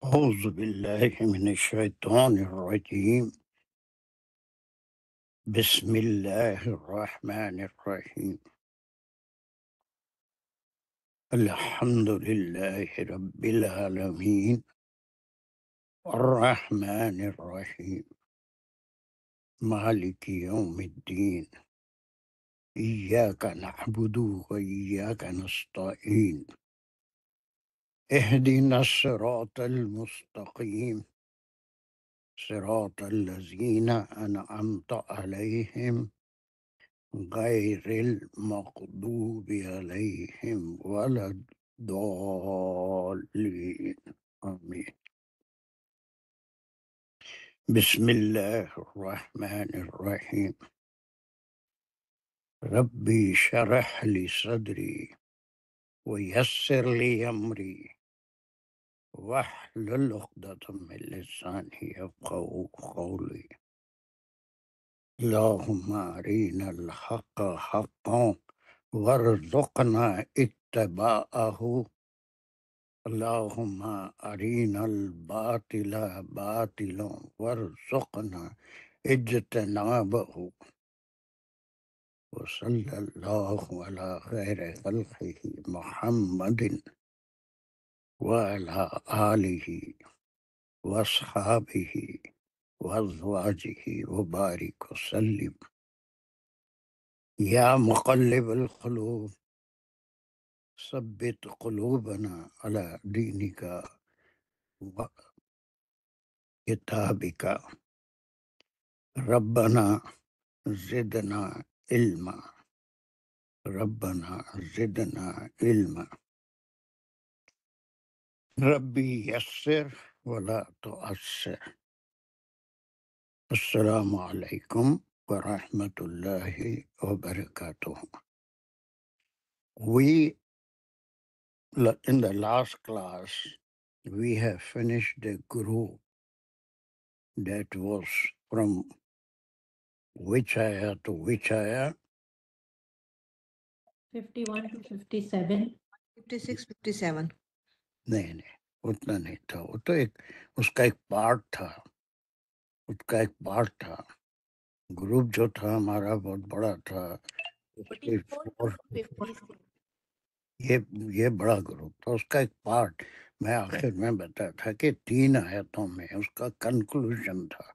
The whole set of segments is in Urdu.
أعوذ بالله من الشيطان الرجيم. بسم الله الرحمن الرحيم. الحمد لله رب العالمين الرحمن الرحيم مالك يوم الدين إياك نعبد وإياك نستعين اهدنا الصراط المستقيم صراط الذين أنعمت عليهم غير المغضوب عليهم ولا الضالين آمين. بسم الله الرحمن الرحيم. ربي شرح لي صدري ويسر لي أمري واحلل عقدة من لساني يفقهوا قولي. اللهم أرنا الحق حقا وارزقنا اتباعه. اللهم أرنا الباطل باطلا وارزقنا اجتنابه. وصلى الله على خير خلقه محمد وعلى آله وأصحابه وأزواجه وبارك وسلم. يا مقلب القلوب ثبت قلوبنا على دينك وكتابك. ربنا زدنا علما. ربنا زدنا علما. ربي يسر ولا تعسر. السلام علیکم ورحمۃ اللہ وبرکاتہ. In the last class, we have finished a group that was from which ayah to which ayah? 51 to 57. 56 57 نہیں اتنا نہیں تھا. وہ تو اس کا ایک پارٹ تھا. گروپ جو تھا ہمارا بہت بڑا تھا. 44 to 56. یہ بڑا گروپ تھا. اس کا ایک پارٹ میں آخر میں بتایا تھا کہ 3 آیتوں میں اس کا کنکلوژن تھا.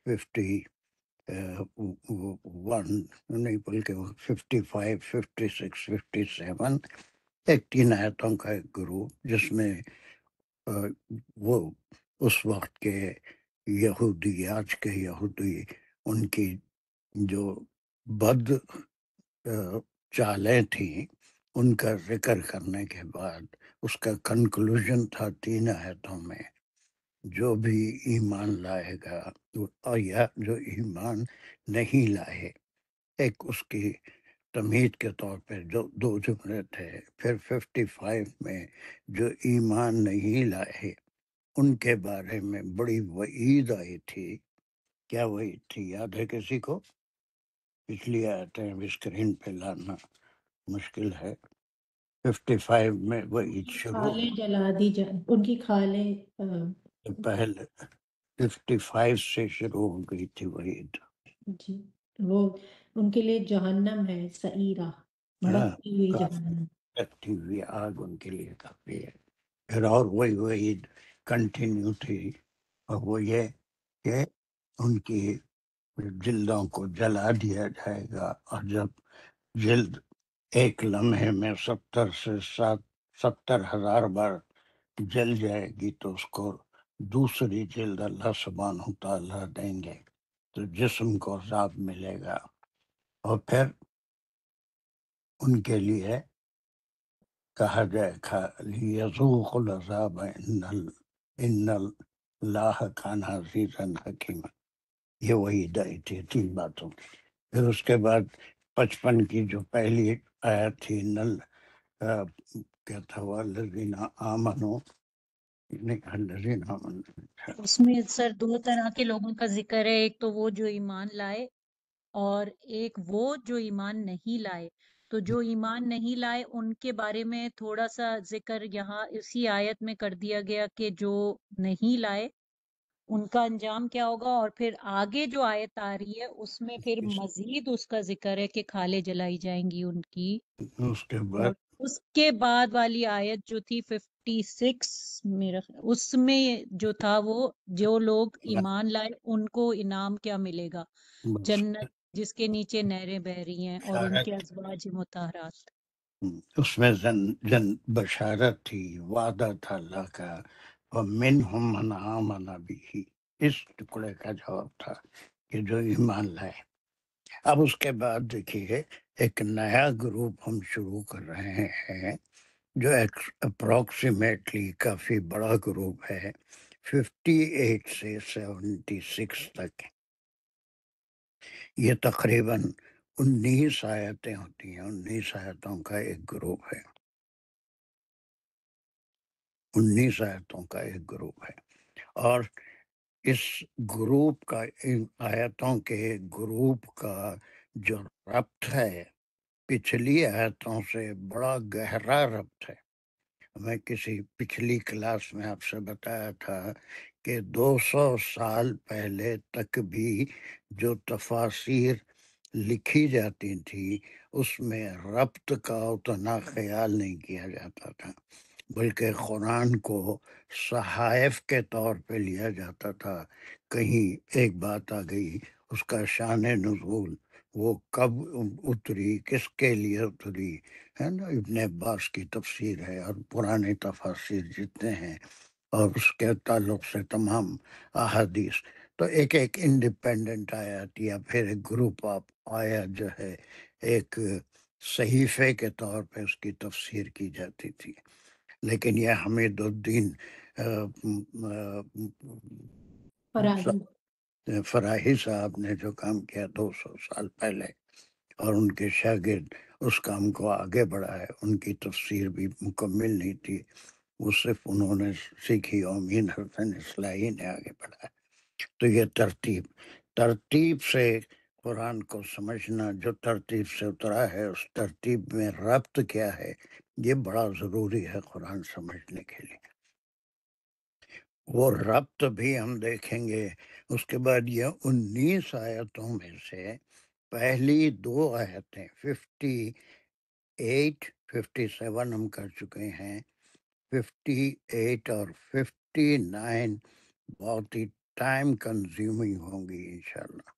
51 نہیں بلکہ 55 56 57 ایک 3 آیتوں کا ایک گروپ جس میں وہ اس وقت کے یہودی آج کے یہودی ان کی جو بد چالیں تھیں ان کا ذکر کرنے کے بعد اس کا کنکلوژن تھا 3 آیتوں میں. جو بھی ایمان لائے گا اور یا جو ایمان نہیں لائے، ایک اس کی تمہید کے طور پہ جو 2 جملے تھے. پھر 55 میں جو ایمان نہیں لائے ان کے بارے میں بڑی وعید آئی تھی. کیا وعید تھی یاد ہے کسی کو؟ پچھلی آیتیں اسکرین پہ لانا مشکل ہے. 55 میں وعید شروع کھالیں جلا دی جائیں، ان کی کھالیں پہلے 55 سے شروع ہو گئی تھی وعید. جی وہ ان کے لیے جہنم ہے، سعیرہ، بھڑکتی ہوئی جہنم. رکھتی ہوئی آگ ان کے لیے کافی ہے. پھر اور وہی وعید کنٹینیو تھی، اور وہ یہ کہ ان کی جلدوں کو جلا دیا جائے گا. اور جب جلد ایک لمحے میں 70,000 بار جل جائے گی تو اس کو دوسری جلد اللہ سبحانہ تعالیٰ دیں گے تو جسم کو عذاب ملے گا. اور پھر ان کے لیے کہا جائے لیذوقوا العذاب ان اللہ کان عزیزا حکیما. یہ وہی دائی تھی 3 باتوں کی. پھر اس کے بعد 55 کی جو پہلی آیت تھی کیا تھا والذین آمنوا، الذین آمنوا، اس میں سر 2 طرح کے لوگوں کا ذکر ہے. ایک تو وہ جو ایمان لائے اور ایک وہ جو ایمان نہیں لائے. تو جو ایمان نہیں لائے ان کے بارے میں تھوڑا سا ذکر یہاں اسی آیت میں کر دیا گیا کہ جو نہیں لائے ان کا انجام کیا ہوگا، اور پھر آگے جو آیت آ رہی ہے اس میں پھر مزید اس کا ذکر ہے کہ کھالیں جلائی جائیں گی ان کی. اس کے اور بعد اس کے بعد والی آیت جو تھی 56 میرا اس میں جو تھا وہ جو لوگ ایمان لائے ان کو انعام کیا ملے گا، جنت جس کے نیچے نہریں بہ رہی ہیں اور ان کے ازواج مطہرات. اس میں جن بشارت تھی، وعدہ تھا اللہ کا، وَمِنْهُمْ مَنْ آمَنَ بِهِ، اس ٹکڑے کا جواب تھا کہ جو ایمان لائے. اب اس کے بعد دیکھیے ایک نیا گروپ ہم شروع کر رہے ہیں جو اپروکسیمیٹلی کافی بڑا گروپ ہے، 58 سے 76 تک. یہ تقریباً 19 آیتیں ہوتی ہیں، 19 آیتوں کا ایک گروپ ہے، 19 آیتوں کا ایک گروپ ہے. اور اس گروپ کا، ان آیتوں کے گروپ کا جو ربط ہے پچھلی آیتوں سے بڑا گہرا ربط ہے. میں کسی پچھلی کلاس میں آپ سے بتایا تھا کہ 200 سال پہلے تک بھی جو تفاسیر لکھی جاتی تھی اس میں ربط کا اتنا خیال نہیں کیا جاتا تھا، بلکہ قرآن کو صحائف کے طور پہ لیا جاتا تھا. کہیں ایک بات آ گئی، اس کا شان نزول، وہ کب اتری، کس کے لیے اتری، ہے نا. ابن عباس کی تفسیر ہے اور پرانے تفاسیر جتنے ہیں اور اس کے تعلق سے تمام احادیث، تو ایک ایک انڈیپینڈنٹ آیات یا پھر ایک گروپ آف آیات جو ہے ایک صحیفے کے طور پہ اس کی تفسیر کی جاتی تھی. لیکن یہ حمید الدین فراہی صاحب نے جو کام کیا 200 سال پہلے، اور ان کے شاگرد اس کام کو آگے بڑھائے، ان کی تفسیر بھی مکمل نہیں تھی، وہ صرف انہوں نے سیکھی، امین حسن اصلاحی نے آگے بڑھایا. تو یہ ترتیب سے قرآن کو سمجھنا، جو ترتیب سے اترا ہے اس ترتیب میں ربط کیا ہے، یہ بڑا ضروری ہے قرآن سمجھنے کے لیے. وہ ربط بھی ہم دیکھیں گے. اس کے بعد یہ 19 آیتوں میں سے پہلی 2 آیتیں 58 57 ہم کر چکے ہیں، 58 اور 59 بہت ہی ٹائم کنزیومنگ ہوں گی انشاءاللہ،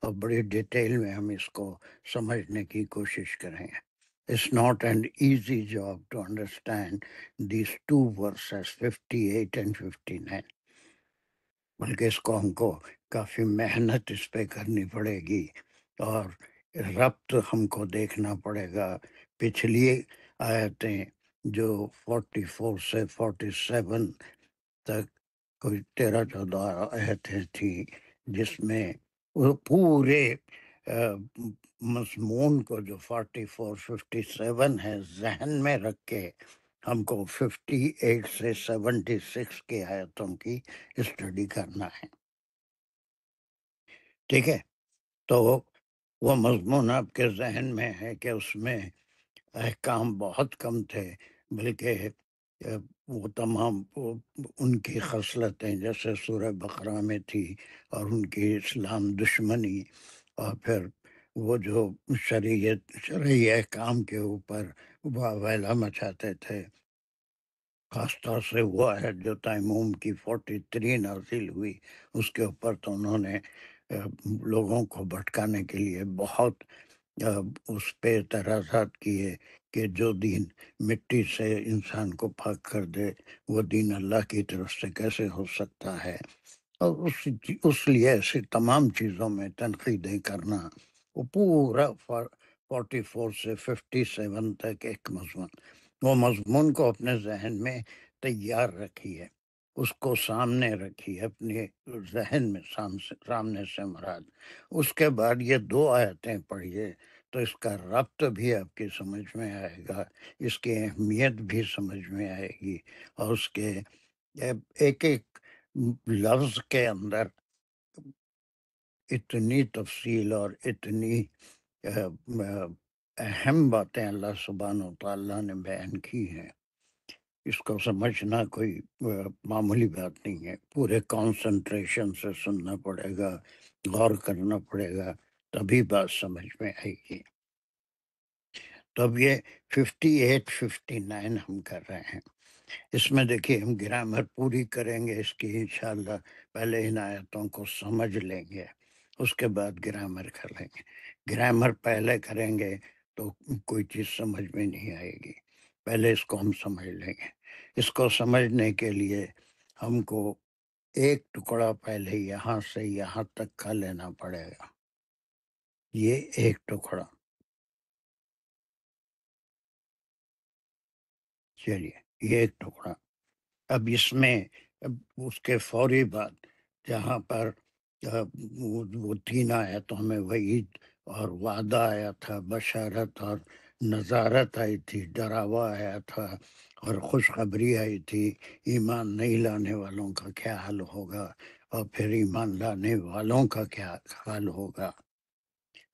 اور بڑی ڈیٹیل میں ہم اس کو سمجھنے کی کوشش کریں گے. It's not an easy job to understand these 2 verses 58 and 59، بلکہ اس کو ہم کو کافی محنت اس پہ کرنی پڑے گی، اور ربط ہم کو دیکھنا پڑے گا. پچھلی آیتیں جو 44 سے 47 تک کوئی 13-14 آیتیں تھیں جس میں وہ پورے مضمون کو جو 44 57 ہے ذہن میں رکھ کے ہم کو 58 سے 76 کی آیتوں کی اسٹڈی کرنا ہے. ٹھیک ہے، تو وہ مضمون آپ کے ذہن میں ہے کہ اس میں احکام بہت کم تھے، بلکہ وہ تمام ان کی خصلتیں جیسے سورہ بقرہ میں تھی، اور ان کی اسلام دشمنی، اور پھر وہ جو شرعی احکام کے اوپر واویلا مچاتے تھے. خاص طور سے وہ ہے جو تیموم کی 43 نازل ہوئی، اس کے اوپر تو انہوں نے لوگوں کو بھٹکانے کے لیے بہت اس پہ اعتراضات کیے کہ جو دین مٹی سے انسان کو پاک کر دے وہ دین اللہ کی طرف سے کیسے ہو سکتا ہے. اور اس لیے ایسی تمام چیزوں میں تنقیدیں کرنا، وہ پورا 44 سے 57 تک ایک مضمون، وہ مضمون کو اپنے ذہن میں تیار رکھیے، اس کو سامنے رکھیے اپنے ذہن میں، سامنے سے مراد. اس کے بعد یہ 2 آیتیں پڑھیے تو اس کا ربط بھی آپ کی سمجھ میں آئے گا، اس کی اہمیت بھی سمجھ میں آئے گی، اور اس کے ایک ایک لفظ کے اندر اتنی تفصیل اور اتنی اہم باتیں اللہ سبحانہ و تعالیٰ نے بیان کی ہیں، اس کو سمجھنا کوئی معمولی بات نہیں ہے، پورے کانسنٹریشن سے سننا پڑے گا، غور کرنا پڑے گا، تبھی بات سمجھ میں آئے گی۔ تو اب یہ 58 59 ہم کر رہے ہیں، اس میں دیکھیے ہم گرامر پوری کریں گے اس کی انشاءاللہ، پہلے ان آیتوں کو سمجھ لیں گے، اس کے بعد گرامر کر لیں گے۔ گرامر پہلے کریں گے تو کوئی چیز سمجھ میں نہیں آئے گی، پہلے اس کو ہم سمجھ لیں گے۔ اس کو سمجھنے کے لیے ہم کو ایک ٹکڑا پہلے یہاں سے یہاں تک کا لینا پڑے گا، یہ ایک ٹکڑا، چلیے یہ ایک ٹکڑا۔ اب اس میں اب اس کے فوری بعد جہاں پر وہ 3 آیتوں میں وعید اور وعدہ آیا تھا، بشارت اور نظارت آئی تھی، ڈراوا آیا تھا اور خوشخبری آئی تھی، ایمان نہیں لانے والوں کا کیا حال ہوگا اور پھر ایمان لانے والوں کا کیا حال ہوگا،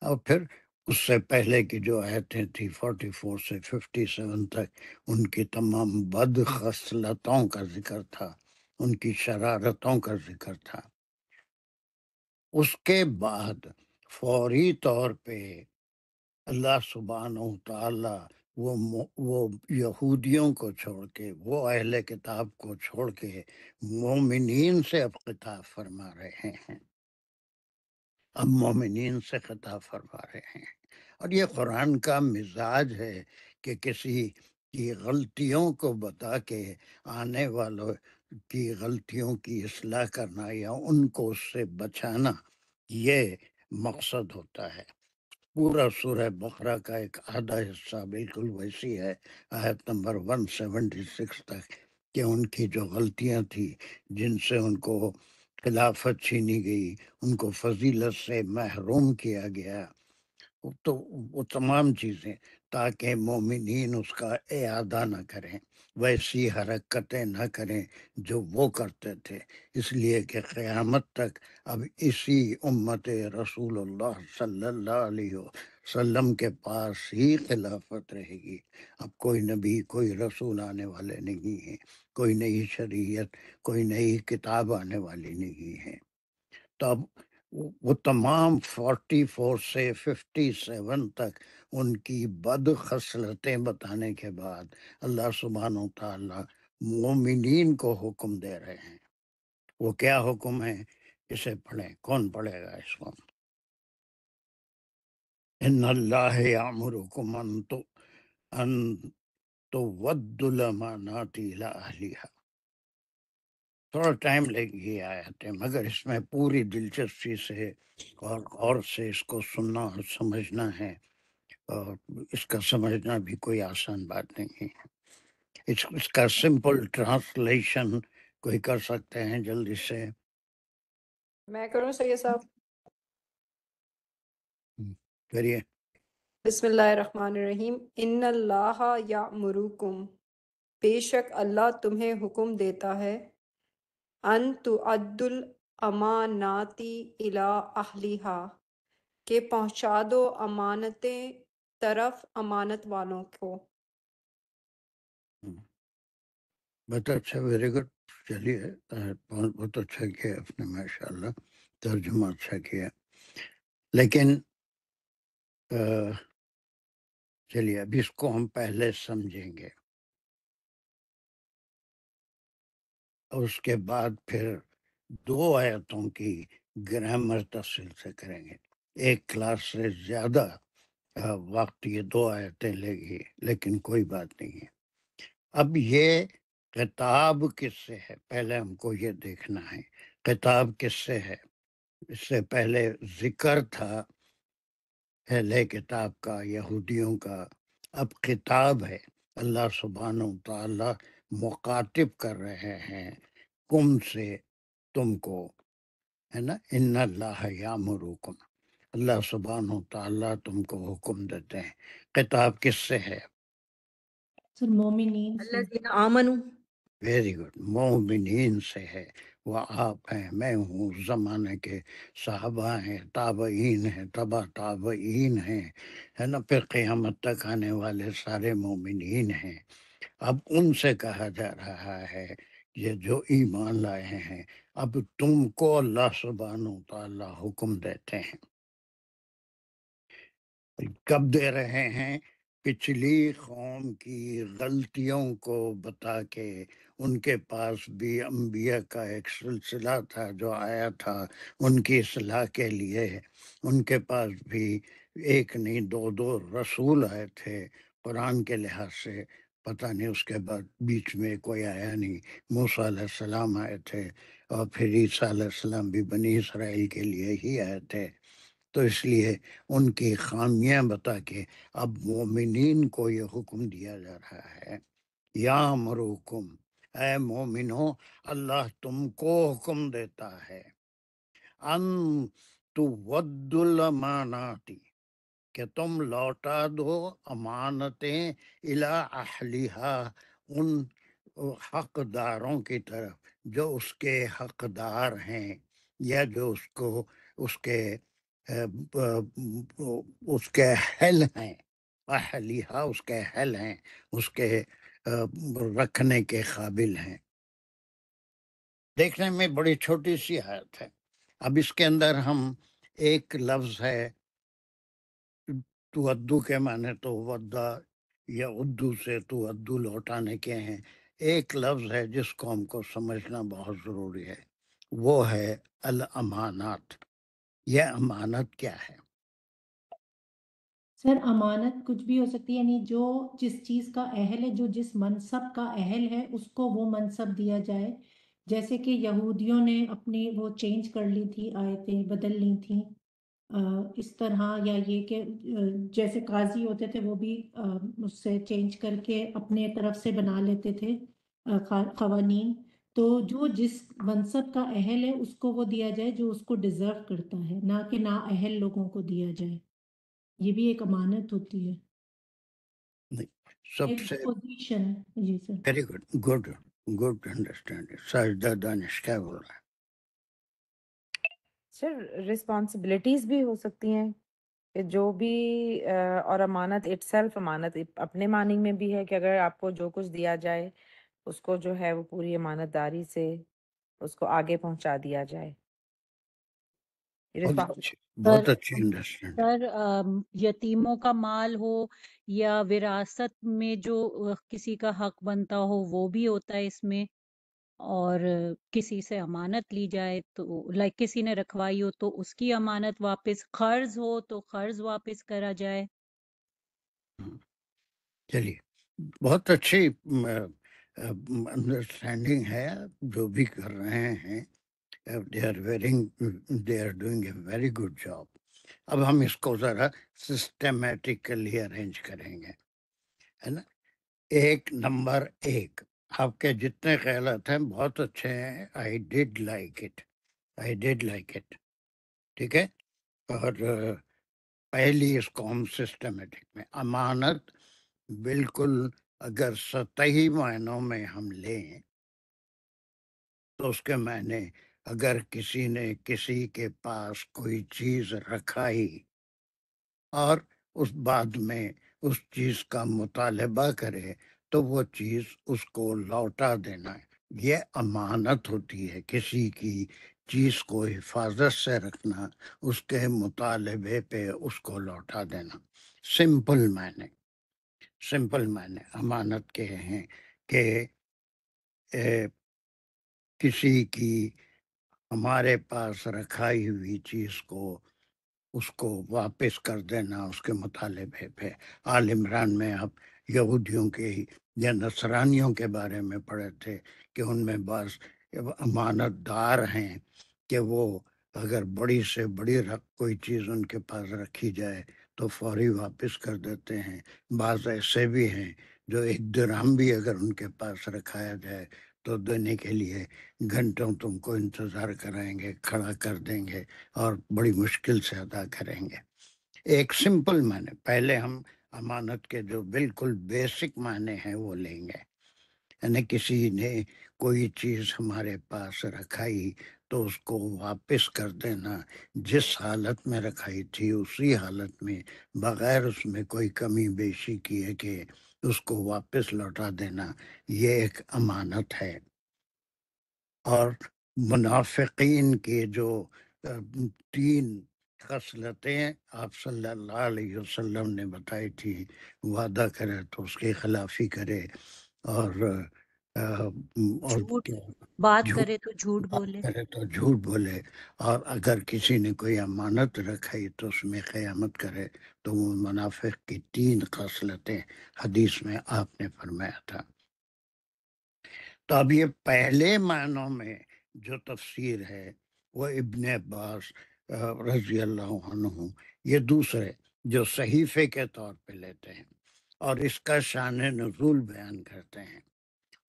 اور پھر اس سے پہلے کی جو آیتیں تھی 44 سے 57 تک ان کی تمام بد خصلتوں کا ذکر تھا، ان کی شرارتوں کا ذکر تھا۔ اس کے بعد فوری طور پہ اللہ سبحانہ و تعالی وہ یہودیوں کو چھوڑ کے، وہ اہل کتاب کو چھوڑ کے مومنین سے اب خطاب فرما رہے ہیں، اب مومنین سے خطاب فرما رہے ہیں۔ اور یہ قرآن کا مزاج ہے کہ کسی کی غلطیوں کو بتا کے آنے والوں کی غلطیوں کی اصلاح کرنا یا ان کو اس سے بچانا، یہ مقصد ہوتا ہے۔ پورا سورہ بقرہ کا ایک آدھا حصہ بالکل ویسی ہے، آیت نمبر 176 تک، کہ ان کی جو غلطیاں تھیں جن سے ان کو خلافت چھینی گئی، ان کو فضیلت سے محروم کیا گیا، تو وہ تمام چیزیں تاکہ مومنین اس کا اعادہ نہ کریں، ویسی حرکتیں نہ کریں جو وہ کرتے تھے، اس لیے کہ قیامت تک اب اسی امت رسول اللہ صلی اللہ علیہ وسلم کے پاس ہی خلافت رہے گی، اب کوئی نبی کوئی رسول آنے والے نہیں ہیں، کوئی نئی شریعت کوئی نئی کتاب آنے والی نہیں ہے۔ تو اب وہ تمام 44 سے 57 تک ان کی بد خصلتیں بتانے کے بعد اللہ سبحانہ و تعالی مومنین کو حکم دے رہے ہیں۔ وہ کیا حکم ہے؟ اسے پڑھیں، کون پڑھے گا اس کو؟ ان اللہ یامرکم ان تودوا الامانات الی اہلہا۔ تھوڑا ٹائم لے گی یہ آیتیں، مگر اس میں پوری دلچسپی سے اور غور سے اس کو سننا اور سمجھنا ہے، اور اس کا سمجھنا بھی کوئی آسان بات نہیں ہے۔ اس کا سمپل ٹرانسلیشن کوئی کر سکتے ہیں جلدی سے؟ میں کروں سید صاحب؟ کریے۔ بسم اللہ الرحمن الرحیم۔ ان اللہ یأمرکم، بے شک اللہ تمہیں حکم دیتا ہے، ان تؤدوا الامانات الی اہلہا، کہ پہنچا دو امانتیں طرف امانت والوں کو۔ بہت اچھا، ویری گڈ، چلیے بہت اچھا کیا آپ نے، ماشاء اللہ ترجمہ اچھا کیا، لیکن چلیے اب اس کو ہم پہلے سمجھیں گے اور اس کے بعد پھر 2 آیتوں کی گرامر تفصیل سے کریں گے۔ ایک کلاس سے زیادہ وقت یہ 2 آیتیں لے گی، لیکن کوئی بات نہیں ہے۔ اب یہ خطاب کس سے ہے، پہلے ہم کو یہ دیکھنا ہے خطاب کس سے ہے۔ اس سے پہلے ذکر تھا اہل کتاب کا، یہودیوں کا، اب خطاب ہے، اللہ سبحانہ و تعالی مخاطب کر رہے ہیں کم سے، تم کو، ہے نا، ان اللہ یامرکم، اللہ سبحانہ و تعالیٰ تم کو حکم دیتے ہیں۔ خطاب کس سے ہے؟ سر مومنین سے۔ الذین آمنوا، ویری گڈ، مومنین سے ہے، وہ آپ ہیں، میں ہوں، زمانے کے صحابہ ہیں، تابعین ہیں، تبا تابعین ہیں، ہے نا، پھر قیامت تک آنے والے سارے مومنین ہیں۔ اب ان سے کہا جا رہا ہے یہ جو ایمان لائے ہیں، اب تم کو اللہ سبحانہ و تعالی حکم دیتے ہیں۔ کب دے رہے ہیں؟ پچھلی قوم کی غلطیوں کو بتا کے، ان کے پاس بھی انبیاء کا ایک سلسلہ تھا جو آیا تھا ان کی اصلاح کے لیے، ان کے پاس بھی ایک نہیں دو رسول آئے تھے قرآن کے لحاظ سے، پتہ نہیں اس کے بعد بیچ میں کوئی آیا نہیں۔ موسیٰ علیہ السلام آئے تھے، اور پھر عیسیٰ علیہ السلام بھی بنی اسرائیل کے لیے ہی آئے تھے۔ تو اس لیے ان کی خامیاں بتا کے اب مومنین کو یہ حکم دیا جا رہا ہے، یا امرکم، اے مومنو، اللہ تم کو حکم دیتا ہے، ان تودوا الاماناتی، کہ تم لوٹا دو امانتیں، الی اہلہا، ان حقداروں کی طرف جو اس کے حقدار ہیں، یا جو اس کے اس کے اہل ہیں، اہلیہ اس کے اہل ہیں، اس کے رکھنے کے قابل ہیں۔ دیکھنے میں بڑی چھوٹی سی آیت ہے۔ اب اس کے اندر ہم ایک لفظ ہے تو ادو کے معنی تو ودا یا اردو سے تو ادو لوٹانے کے ہیں، ایک لفظ ہے جس کو ہم کو سمجھنا بہت ضروری ہے، وہ ہے الامانات۔ یہ امانت کیا ہے؟ سر امانت کچھ بھی ہو سکتی ہے، یعنی جو جس چیز کا اہل ہے، جو جس منصب کا اہل ہے اس کو وہ منصب دیا جائے۔ جیسے کہ یہودیوں نے اپنی وہ چینج کر لی تھی، آیتیں بدل لی تھیں، اس طرح، یا یہ کہ جیسے قاضی ہوتے تھے وہ بھی اس سے چینج کر کے اپنے طرف سے بنا لیتے تھے قوانین۔ تو جو جس منصب کا اہل ہے اس کو وہ دیا جائے جو اس کو ڈیزرو کرتا ہے، نہ کہ نا اہل لوگوں کو دیا جائے۔ یہ بھی ایک امانت ہوتی ہے، سب ایک سے پوزیشن۔ جی sir. Very good understanding. Sajida Danish کیا بول رہا ہے؟ سر رسپانسبلٹیز بھی ہو سکتی ہیں کہ جو بھی اور امانت اٹ سیلف، امانت اپنے معنی میں بھی ہے کہ اگر آپ کو جو کچھ دیا جائے اس کو جو ہے وہ پوری امانت داری سے اس کو آگے پہنچا دیا جائے۔ بہت سر اچھی انڈرسٹینڈ۔ سر یتیموں کا مال ہو یا وراثت میں جو کسی کا حق بنتا ہو وہ بھی ہوتا ہے اس میں، اور کسی سے امانت لی جائے تو لائک کسی نے رکھوائی ہو تو اس کی امانت واپس، قرض ہو تو قرض واپس کرا جائے۔ چلیے، بہت اچھی انڈرسٹینڈنگ ہے جو بھی کر رہے ہیں، they are doing a very good job۔ اب ہم اس کو ذرا سسٹمیٹیکلی ارینج کریں گے، ہے نا۔ ایک نمبر ایک، آپ کے جتنے خیالات ہیں بہت اچھے ہیں، I did like it، ٹھیک ہے۔ اور پہلی اس کو ہم سسٹمیٹک میں، امانت بالکل اگر سطحی معنوں میں ہم لیں تو اس کے معنی، اگر کسی نے کسی کے پاس کوئی چیز رکھائی اور اس بعد میں اس چیز کا مطالبہ کرے تو وہ چیز اس کو لوٹا دینا، یہ امانت ہوتی ہے۔ کسی کی چیز کو حفاظت سے رکھنا، اس کے مطالبے پہ اس کو لوٹا دینا، سمپل معنی امانت کے ہیں کہ کسی کی ہمارے پاس رکھائی ہوئی چیز کو اس کو واپس کر دینا اس کے مطالبے پہ۔ آل عمران میں آپ یہودیوں کے یا نصرانیوں کے بارے میں پڑھے تھے کہ ان میں بعض امانت دار ہیں کہ وہ اگر بڑی سے بڑی کوئی چیز ان کے پاس رکھی جائے تو فوری واپس کر دیتے ہیں۔ بعض ایسے بھی ہیں جو ایک درہم بھی اگر ان کے پاس رکھایا جائے تو دینے کے لیے گھنٹوں تم کو انتظار کرائیں گے، کھڑا کر دیں گے اور بڑی مشکل سے ادا کریں گے۔ ایک سمپل معنی، پہلے ہم امانت کے جو بالکل بیسک معنی ہیں وہ لیں گے، یعنی کسی نے کوئی چیز ہمارے پاس رکھائی تو اس کو واپس کر دینا، جس حالت میں رکھائی تھی اسی حالت میں، بغیر اس میں کوئی کمی بیشی کیے کہ اس کو واپس لوٹا دینا، یہ ایک امانت ہے۔ اور منافقین کے جو 3 خصلتیں آپ صلی اللہ علیہ وسلم نے بتائی تھی، وعدہ کرے تو اس کی خلافی کرے، اور جھوٹ بات جھوٹ کرے تو جھوٹ بولے۔ کرے تو جھوٹ بولے، اور اگر کسی نے کوئی امانت رکھائی تو اس میں خیانت کرے، تو وہ منافق کی 3 خصلتیں حدیث میں آپ نے فرمایا تھا۔ تو اب یہ پہلے معنوں میں جو تفسیر ہے وہ ابن عباس رضی اللہ عنہ، یہ دوسرے جو صحیفے کے طور پہ لیتے ہیں اور اس کا شان نزول بیان کرتے ہیں،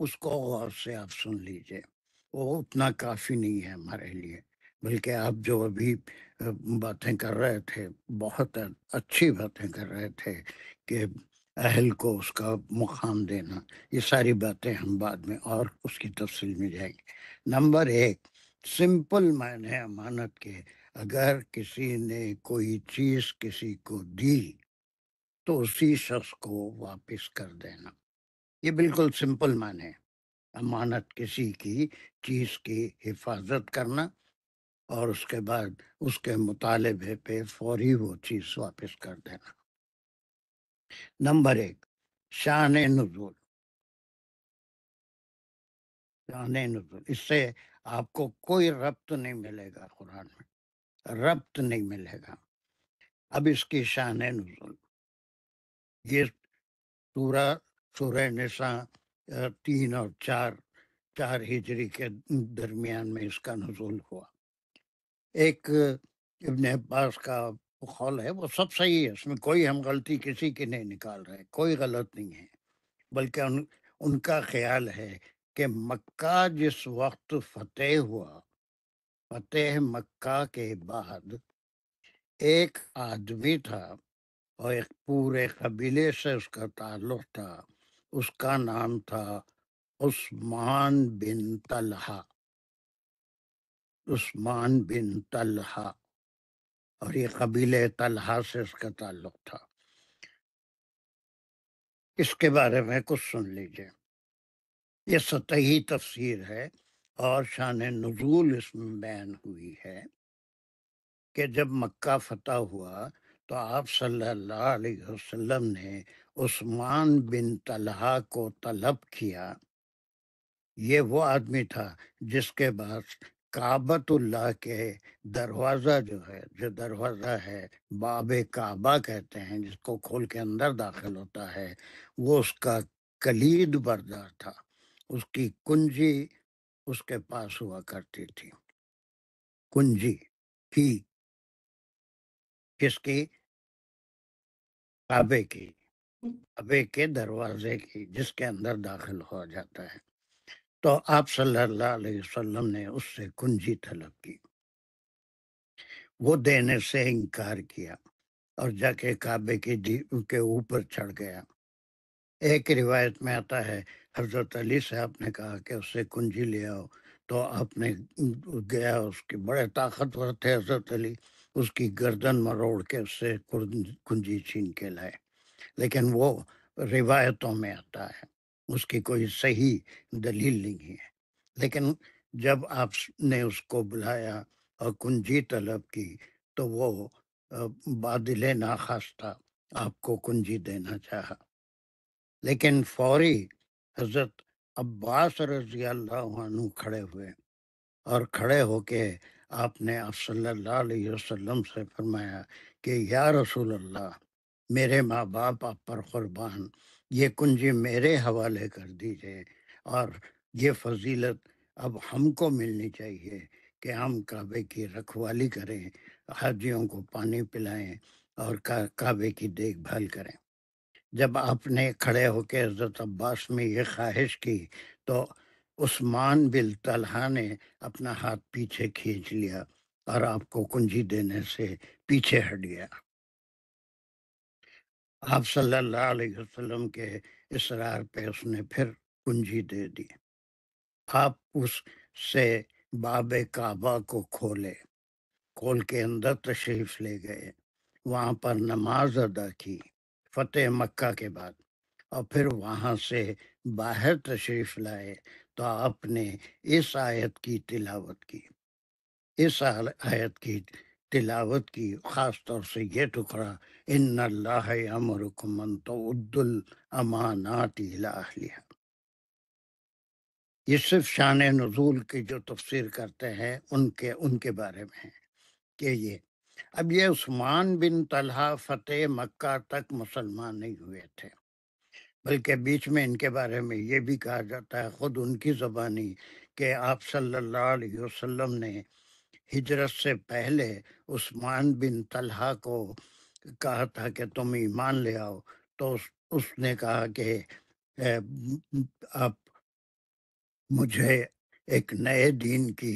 اس کو غور سے آپ سن لیجئے، وہ اتنا کافی نہیں ہے ہمارے لیے، بلکہ آپ جو ابھی باتیں کر رہے تھے بہت اچھی باتیں کر رہے تھے کہ اہل کو اس کا مقام دینا، یہ ساری باتیں ہم بعد میں اور اس کی تفصیل میں جائیں گے۔ نمبر 1، سمپل معنی امانت کے، اگر کسی نے کوئی چیز کسی کو دی تو اسی شخص کو واپس کر دینا، یہ بالکل سمپل معنی ہے۔ امانت کسی کی چیز کی حفاظت کرنا اور اس کے بعد اس کے مطالبے پہ فوری وہ چیز واپس کر دینا۔ نمبر 1، شان نزول۔ شان نزول، اس سے آپ کو کوئی ربط نہیں ملے گا، قرآن میں ربط نہیں ملے گا۔ اب اس کی شان نزول، یہ سورہ نساء 3 اور 4 ہجری کے درمیان میں اس کا نزول ہوا۔ ایک ابن عباس کا قول ہے، وہ سب صحیح ہے، اس میں کوئی ہم غلطی کسی کی نہیں نکال رہے، کوئی غلط نہیں ہے، بلکہ ان کا خیال ہے کہ مکہ جس وقت فتح ہوا، فتح مکہ کے بعد ایک آدمی تھا اور ایک پورے قبیلے سے اس کا تعلق تھا، اس کا نام تھا عثمان بن طلحہ، عثمان بن طلحہ، اور یہ قبیلے طلحہ سے اس کا تعلق تھا۔ اس کے بارے میں کچھ سن لیجئے، یہ سطحی تفسیر ہے، اور شان نزول اس میں بیان ہوئی ہے کہ جب مکہ فتح ہوا تو آپ صلی اللہ علیہ وسلم نے عثمان بن طلحہ کو طلب کیا۔ یہ وہ آدمی تھا جس کے بعد کعبۃ اللہ کے دروازہ جو دروازہ ہے باب کعبہ کہتے ہیں، جس کو کھول کے اندر داخل ہوتا ہے، وہ اس کا کلید بردار تھا، اس کی کنجی اس کے پاس ہوا کرتی تھی، کنجی کی، کس کی؟ کعبے کی، کعبے کے دروازے کی، جس کے اندر داخل ہو جاتا ہے۔ تو آپ صلی اللہ علیہ وسلم نے اس سے کنجی طلب کی، وہ دینے سے انکار کیا اور جا کے کعبے کے اوپر چڑھ گیا۔ ایک روایت میں آتا ہے حضرت علی سے آپ نے کہا کہ اس سے کنجی لے آؤ، تو آپ نے گیا، اس کے بڑے طاقتور تھے حضرت علی، اس کی گردن مروڑ کے اس سے کنجی چھین کے لائے، لیکن وہ روایتوں میں آتا ہے، اس کی کوئی صحیح دلیل نہیں ہے۔ لیکن جب آپ نے اس کو بلایا اور کنجی طلب کی تو وہ بادل ناخواستہ آپ کو کنجی دینا چاہا، لیکن فوری حضرت عباس رضی اللہ عنہ کھڑے ہوئے، اور کھڑے ہو کے آپ نے آپ صلی اللہ علیہ وسلم سے فرمایا کہ یا رسول اللہ، میرے ماں باپ آپ پر قربان، یہ کنجی میرے حوالے کر دیجئے، اور یہ فضیلت اب ہم کو ملنی چاہیے کہ ہم کعبے کی رکھوالی کریں، حاجیوں کو پانی پلائیں اور کعبے کی دیکھ بھال کریں۔ جب آپ نے کھڑے ہو کے حضرت عباس میں یہ خواہش کی تو عثمان بن طلحہ نے اپنا ہاتھ پیچھے کھینچ لیا اور آپ کو کنجی دینے سے پیچھے ہٹ گیا۔ آپ صلی اللہ علیہ وسلم کے اصرار پہ اس نے پھر کنجی دے دی۔ آپ اس سے باب کعبہ کو کھول کے اندر تشریف لے گئے، وہاں پر نماز ادا کی فتح مکہ کے بعد، اور پھر وہاں سے باہر تشریف لائے تو آپ نے اس آیت کی تلاوت کی۔ اس آیت کی تلاوت کی، خاص طور سے یہ ٹکڑا، ان اللہ یامرکم ان تعدوا الامانات الی اہلہا۔ یہ صرف شان نزول کی جو تفسیر کرتے ہیں ان کے بارے میں ہے کہ اب یہ عثمان بن طلحہ فتح مکہ تک مسلمان نہیں ہوئے تھے، بلکہ بیچ میں ان کے بارے میں یہ بھی کہا جاتا ہے خود ان کی زبانی کہ آپ صلی اللہ علیہ وسلم نے ہجرت سے پہلے عثمان بن طلحہ کو کہا تھا کہ تم ایمان لے آؤ، تو اس نے کہا کہ آپ مجھے ایک نئے دین کی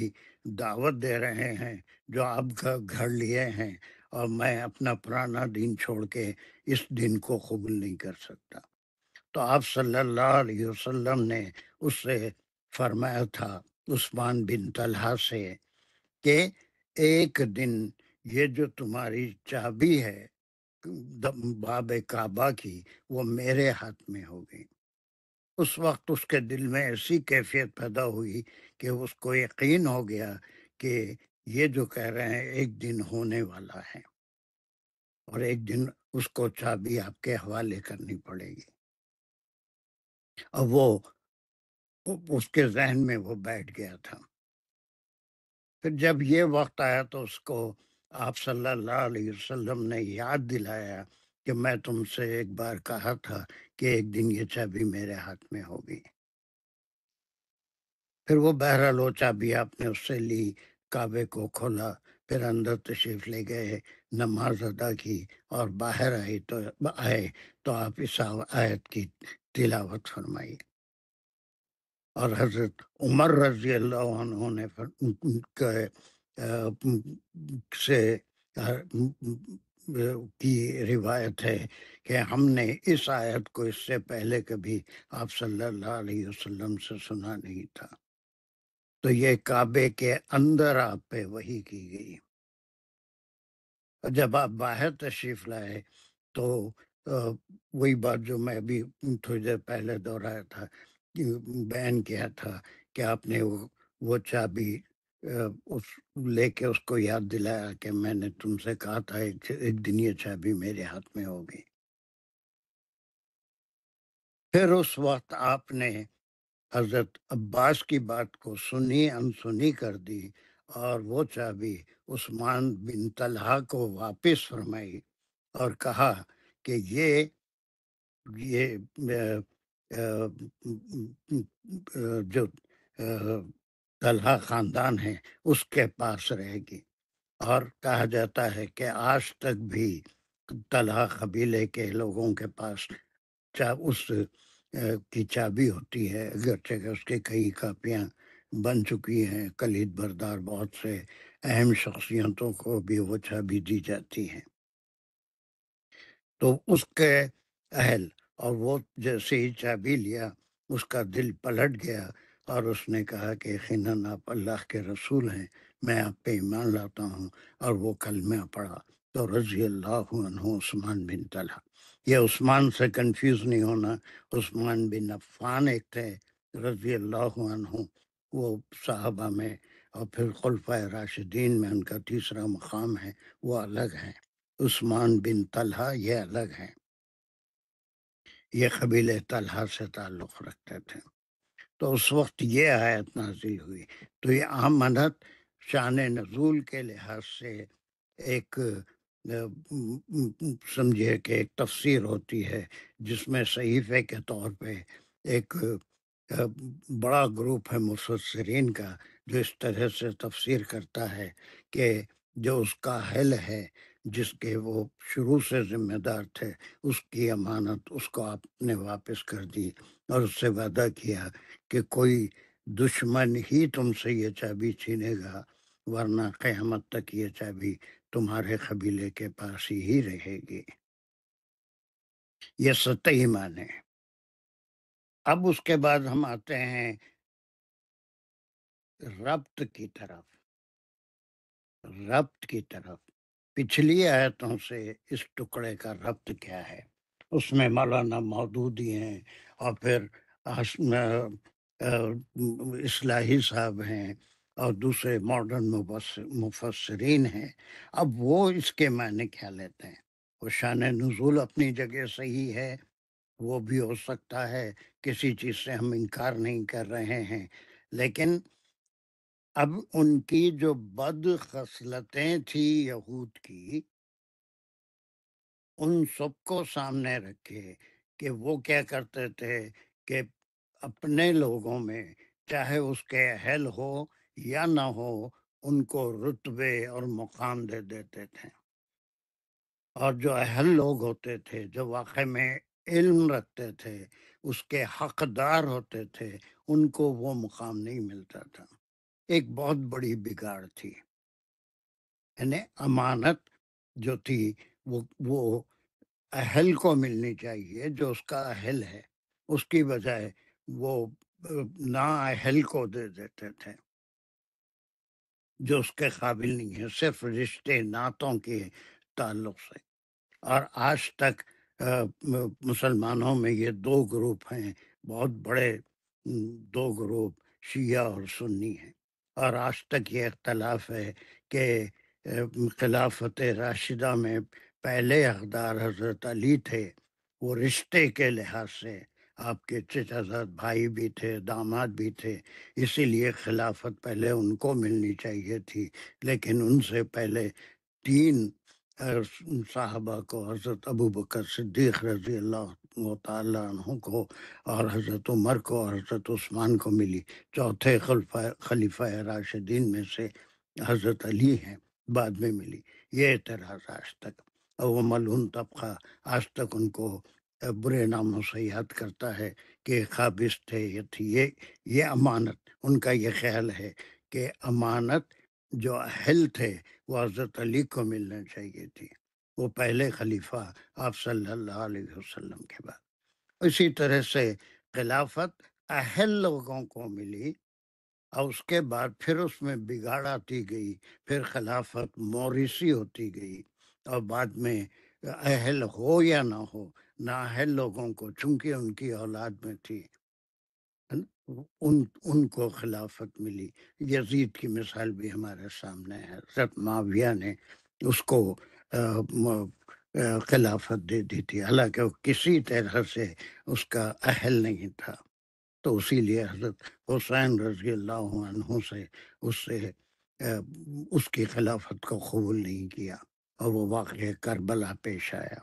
دعوت دے رہے ہیں جو آپ گھڑ لیے ہیں، اور میں اپنا پرانا دین چھوڑ کے اس دین کو قبول نہیں کر سکتا۔ تو آپ صلی اللہ علیہ وسلم نے اس سے فرمایا تھا عثمان بن طلحہ سے کہ ایک دن یہ جو تمہاری چابی ہے باب کعبہ کی وہ میرے ہاتھ میں ہوگی۔ اس وقت اس کے دل میں ایسی کیفیت پیدا ہوئی کہ اس کو یقین ہو گیا کہ یہ جو کہہ رہے ہیں ایک دن ہونے والا ہے، اور ایک دن اس کو چابی آپ کے حوالے کرنی پڑے گی۔ اور وہ اس کے ذہن میں وہ بیٹھ گیا تھا۔ پھر جب یہ وقت آیا تو اس کو آپ صلی اللہ علیہ وسلم نے یاد دلایا کہ میں تم سے ایک بار کہا تھا کہ ایک دن یہ چابی میرے ہاتھ میں ہوگی۔ پھر وہ بہرحال وہ چابی آپ نے اس سے لی، کعبے کو کھولا، پھر اندر تشریف لے گئے، نماز ادا کی، اور باہر آئے تو آپ اس آیت کی تلاوت فرمائی۔ اور حضرت عمر رضی اللہ عنہ نے سے کی روایت ہے کہ ہم نے اس آیت کو اس سے پہلے کبھی آپ صلی اللہ علیہ وسلم سے سنا نہیں تھا۔ تو یہ کعبے کے اندر آپ پہ وحی کی گئی۔ جب آپ باہر تشریف لائے تو وہی بات جو میں ابھی تھوڑی دیر پہلے دہرایا تھا، بیان کیا تھا کہ آپ نے وہ چابی لے کے اس کو یاد دلایا کہ میں نے تم سے کہا تھا ایک دن یہ چابی میرے ہاتھ میں ہوگی۔ پھر اس وقت آپ نے حضرت عباس کی بات کو سنی انسنی کر دی، اور وہ چابی عثمان بن طلحہ کو واپس فرمائی، اور کہا کہ یہ جو طلحہ خاندان ہے اس کے پاس رہے گی۔ اور کہا جاتا ہے کہ آج تک بھی طلحہ قبیلے کے لوگوں کے پاس اس کی چابی ہوتی ہے، اگرچہ کہ اس کی کئی کاپیاں بن چکی ہیں، کلید بردار بہت سے اہم شخصیتوں کو بھی وہ چابی دی جاتی ہے۔ تو اس کے اہل، اور وہ جیسے ہی چابی لیا اس کا دل پلٹ گیا، اور اس نے کہا کہ یقیناً آپ اللہ کے رسول ہیں، میں آپ پہ ایمان لاتا ہوں، اور وہ کلمہ پڑھا تو رضی اللہ عنہ عثمان بن طلحہ۔ یہ عثمان سے کنفیوز نہیں ہونا، عثمان بن عفان ایک تھے رضی اللہ عنہ، وہ صحابہ میں، اور پھر خلفائے راشدین میں ان کا تیسرا مقام ہے، وہ الگ ہیں۔ عثمان بن طلحہ یہ الگ ہیں، یہ قبیلہ طلحہ سے تعلق رکھتے تھے۔ تو اس وقت یہ آیت نازل ہوئی۔ تو یہ امانت شان نزول کے لحاظ سے ایک سمجھے کہ ایک تفسیر ہوتی ہے، جس میں صحیفے کے طور پہ ایک بڑا گروپ ہے مفسرین کا جو اس طرح سے تفسیر کرتا ہے کہ جو اس کا اہل ہے، جس کے وہ شروع سے ذمہ دار تھے، اس کی امانت اس کو آپ نے واپس کر دی، اور اس سے وعدہ کیا کہ کوئی دشمن ہی تم سے یہ چابی چھینے گا، ورنہ قیامت تک یہ چابی تمہارے قبیلے کے پاس ہی رہے گی۔ یہ سطحی معنی ہے۔ اب اس کے بعد ہم آتے ہیں ربط کی طرف. ربط کی طرف پچھلی آیتوں سے اس ٹکڑے کا ربط کیا ہے؟ اس میں مولانا مودودی ہیں اور پھر اصلاحی صاحب ہیں اور دوسرے ماڈرن مفسرین ہیں. اب وہ اس کے معنی کیا لیتے ہیں؟ وہ شان نزول اپنی جگہ صحیح ہے، وہ بھی ہو سکتا ہے، کسی چیز سے ہم انکار نہیں کر رہے ہیں، لیکن اب ان کی جو بد خصلتیں تھی یہود کی، ان سب کو سامنے رکھے کہ وہ کیا کرتے تھے کہ اپنے لوگوں میں چاہے اس کے اہل ہو یا نہ ہو ان کو رتبے اور مقام دے دیتے تھے، اور جو اہل لوگ ہوتے تھے جو واقع میں علم رکھتے تھے اس کے حقدار ہوتے تھے ان کو وہ مقام نہیں ملتا تھا. ایک بہت بڑی بگاڑ تھی، یعنی امانت جو تھی وہ اہل کو ملنی چاہیے جو اس کا اہل ہے، اس کی بجائے وہ نا اہل کو دے دیتے تھے جو اس کے قابل نہیں ہے، صرف رشتے ناتوں کے تعلق سے. اور آج تک مسلمانوں میں یہ دو گروپ ہیں، بہت بڑے دو گروپ، شیعہ اور سنی ہیں، اور آج تک یہ اختلاف ہے کہ خلافت راشدہ میں پہلے حقدار حضرت علی تھے، وہ رشتے کے لحاظ سے آپ کے چچا زاد بھائی بھی تھے، داماد بھی تھے، اسی لیے خلافت پہلے ان کو ملنی چاہیے تھی. لیکن ان سے پہلے 3 صحابہ کو، حضرت ابوبکر صدیق رضی اللہ تعالیٰ عنہ کو اور حضرت عمر کو اور حضرت عثمان کو ملی. چوتھے خلیفہ راشدین میں سے حضرت علی ہیں، بعد میں ملی. یہ اعتراض آج تک، اور وہ ملعون طبقہ آج تک ان کو برے ناموں سے یاد کرتا ہے کہ قابض تھے. یہ امانت، ان کا یہ خیال ہے کہ امانت جو اہل تھے وہ حضرت علی کو ملنا چاہیے تھی، وہ پہلے خلیفہ آپ صلی اللہ علیہ وسلم کے بعد. اسی طرح سے خلافت اہل لوگوں کو ملی، اور اس کے بعد پھر اس میں بگاڑ آتی گئی، پھر خلافت موریثی ہوتی گئی، اور بعد میں اہل ہو یا نہ ہو، نااہل لوگوں کو چونکہ ان کی اولاد میں تھی ان کو خلافت ملی. یزید کی مثال بھی ہمارے سامنے ہے، حضرت معاویہ نے اس کو خلافت دے دی تھی، حالانکہ وہ کسی طرح سے اس کا اہل نہیں تھا. تو اسی لیے حضرت حسین رضی اللہ عنہ سے اس کی خلافت کو قبول نہیں کیا، اور وہ واقعہ کربلا پیش آیا.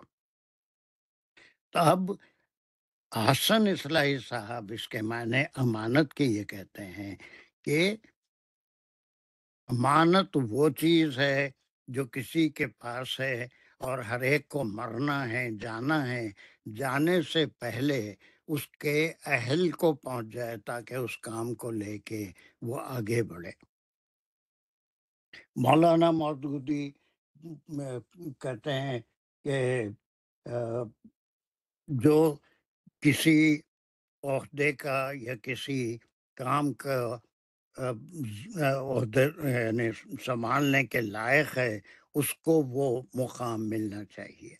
تو اب حسن اصلاحی صاحب اس کے معنی امانت کے یہ کہتے ہیں کہ امانت وہ چیز ہے جو کسی کے پاس ہے اور ہر ایک کو مرنا ہے، جانا ہے، جانے سے پہلے اس کے اہل کو پہنچ جائے تاکہ اس کام کو لے کے وہ آگے بڑھے. مولانا مودودی کہتے ہیں کہ جو کسی عہدے کا یا کسی کام کا عہدے یعنی سنبھالنے کے لائق ہے، اس کو وہ مقام ملنا چاہیے.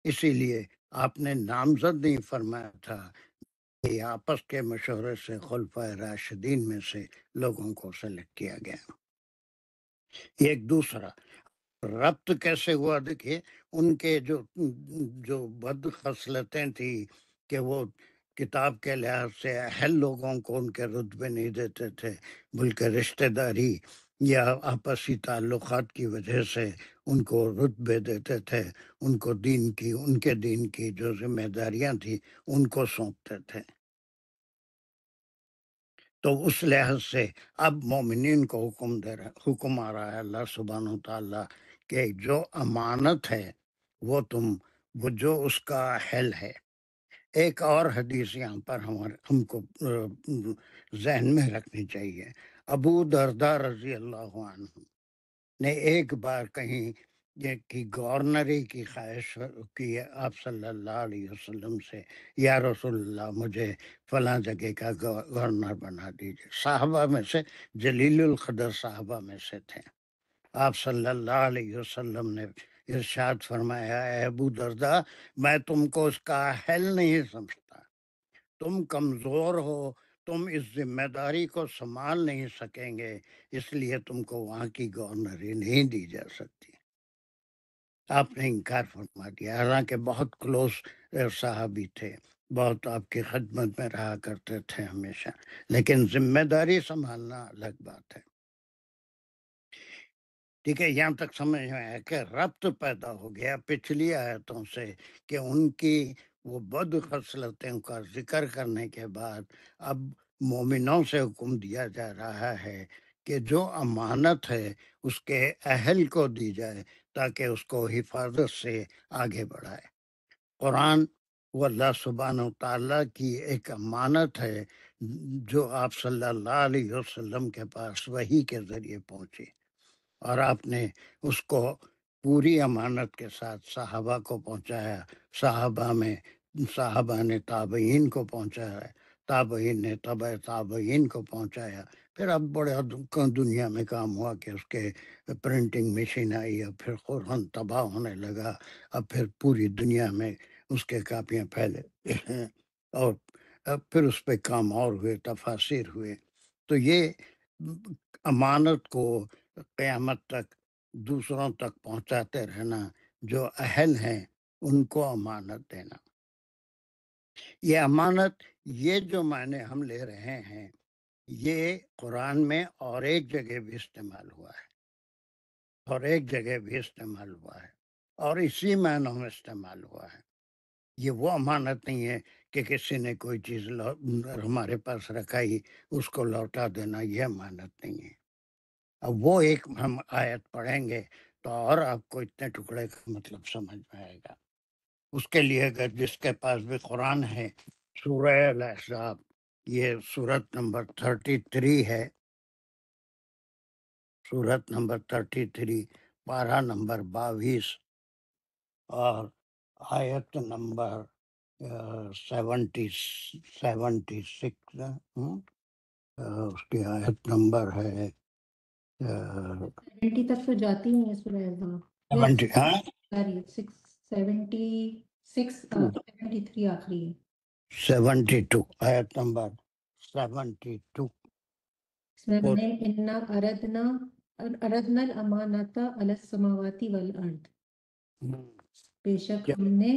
اسی لیے آپ نے نامزد نہیں فرمایا تھا کہ آپس کے مشورے سے خلفائے راشدین میں سے لوگوں کو سلیکٹ کیا گیا. ایک دوسرا ربط کیسے ہوا؟ دیکھیے ان کے جو بد خصلتیں تھی کہ وہ کتاب کے لحاظ سے اہل لوگوں کو ان کے رتبے نہیں دیتے تھے، بلکہ رشتہ داری یا آپسی تعلقات کی وجہ سے ان کو رتبے دیتے تھے، ان کو ان کے دین کی جو ذمہ داریاں تھیں ان کو سونپتے تھے. تو اس لحاظ سے اب مومنین کو حکم آ رہا ہے اللہ سبحانہ و تعالیٰ کہ جو امانت ہے وہ جو اس کا اہل ہے. ایک اور حدیث یہاں پر ہم کو ذہن میں رکھنی چاہیے. ابو درداء رضی اللہ عنہ نے ایک بار کہیں یہ کہ گورنری کی خواہش کی آپ صلی اللہ علیہ وسلم سے، یا رسول اللہ مجھے فلاں جگہ کا گورنر بنا دیجیے. صحابہ میں سے جلیل القدر صحابہ میں سے تھے. آپ صلی اللہ علیہ وسلم نے ارشاد فرمایا، اے ابو درداء میں تم کو اس کا اہل نہیں سمجھتا، تم کمزور ہو، تم اس ذمہ داری کو سنبھال نہیں سکیں گے، اس لیے تم کو وہاں کی گورنری نہیں دی جا سکتی. آپ نے انکار فرما دیا، حالانکہ بہت کلوز صحابی تھے، بہت آپ کی خدمت میں رہا کرتے تھے ہمیشہ، لیکن ذمہ داری سنبھالنا الگ بات ہے. ٹھیک ہے، یہاں تک سمجھ میں آیا کہ ربط پیدا ہو گیا پچھلی آیتوں سے، کہ ان کی وہ بد خصلتوں کا ذکر کرنے کے بعد اب مومنوں سے حکم دیا جا رہا ہے کہ جو امانت ہے اس کے اہل کو دی جائے تاکہ اس کو حفاظت سے آگے بڑھائے. قرآن وہ اللہ سبحانہ و تعالیٰ کی ایک امانت ہے جو آپ صلی اللہ علیہ وسلم کے پاس وحی کے ذریعے پہنچی، اور آپ نے اس کو پوری امانت کے ساتھ صحابہ کو پہنچایا. صحابہ نے تابعین کو پہنچایا، تابعین نے تبع تابعین کو پہنچایا. پھر اب بڑے دنیا میں کام ہوا کہ اس کے پرنٹنگ مشین آئی، اب پھر قرآن تباہ ہونے لگا، اب پھر پوری دنیا میں اس کے کاپیاں پھیلے اور اب پھر اس پہ کام اور ہوئے، تفاسیر ہوئے. تو یہ امانت کو قیامت تک دوسروں تک پہنچاتے رہنا، جو اہل ہیں ان کو امانت دینا. یہ امانت، یہ جو معنی ہم لے رہے ہیں، یہ قرآن میں اور ایک جگہ بھی استعمال ہوا ہے، اور ایک جگہ بھی استعمال ہوا ہے، اور اسی معنوں میں استعمال ہوا ہے. یہ وہ امانت نہیں ہے کہ کسی نے کوئی چیز ہمارے پاس رکھائی اس کو لوٹا دینا، یہ امانت نہیں ہے. اب وہ ایک ہم آیت پڑھیں گے تو اور آپ کو اتنے ٹکڑے کا مطلب سمجھ میں آئے گا. اس کے لیے اگر جس کے پاس بھی قرآن ہے، سورہ الاحزاب، یہ سورت نمبر 33 ہے، سورت نمبر 33، پارہ نمبر 22 اور آیت نمبر 76، اس کی آیت نمبر ہے 70 تک تو جاتی ہوں یہ سورہ احزاب. 70. ہاں 73 آخری ہے. 72، آیت نمبر 72. اس میں ہم نے انا اردنا الامانت علی السماوات والارض، بے شک ہم نے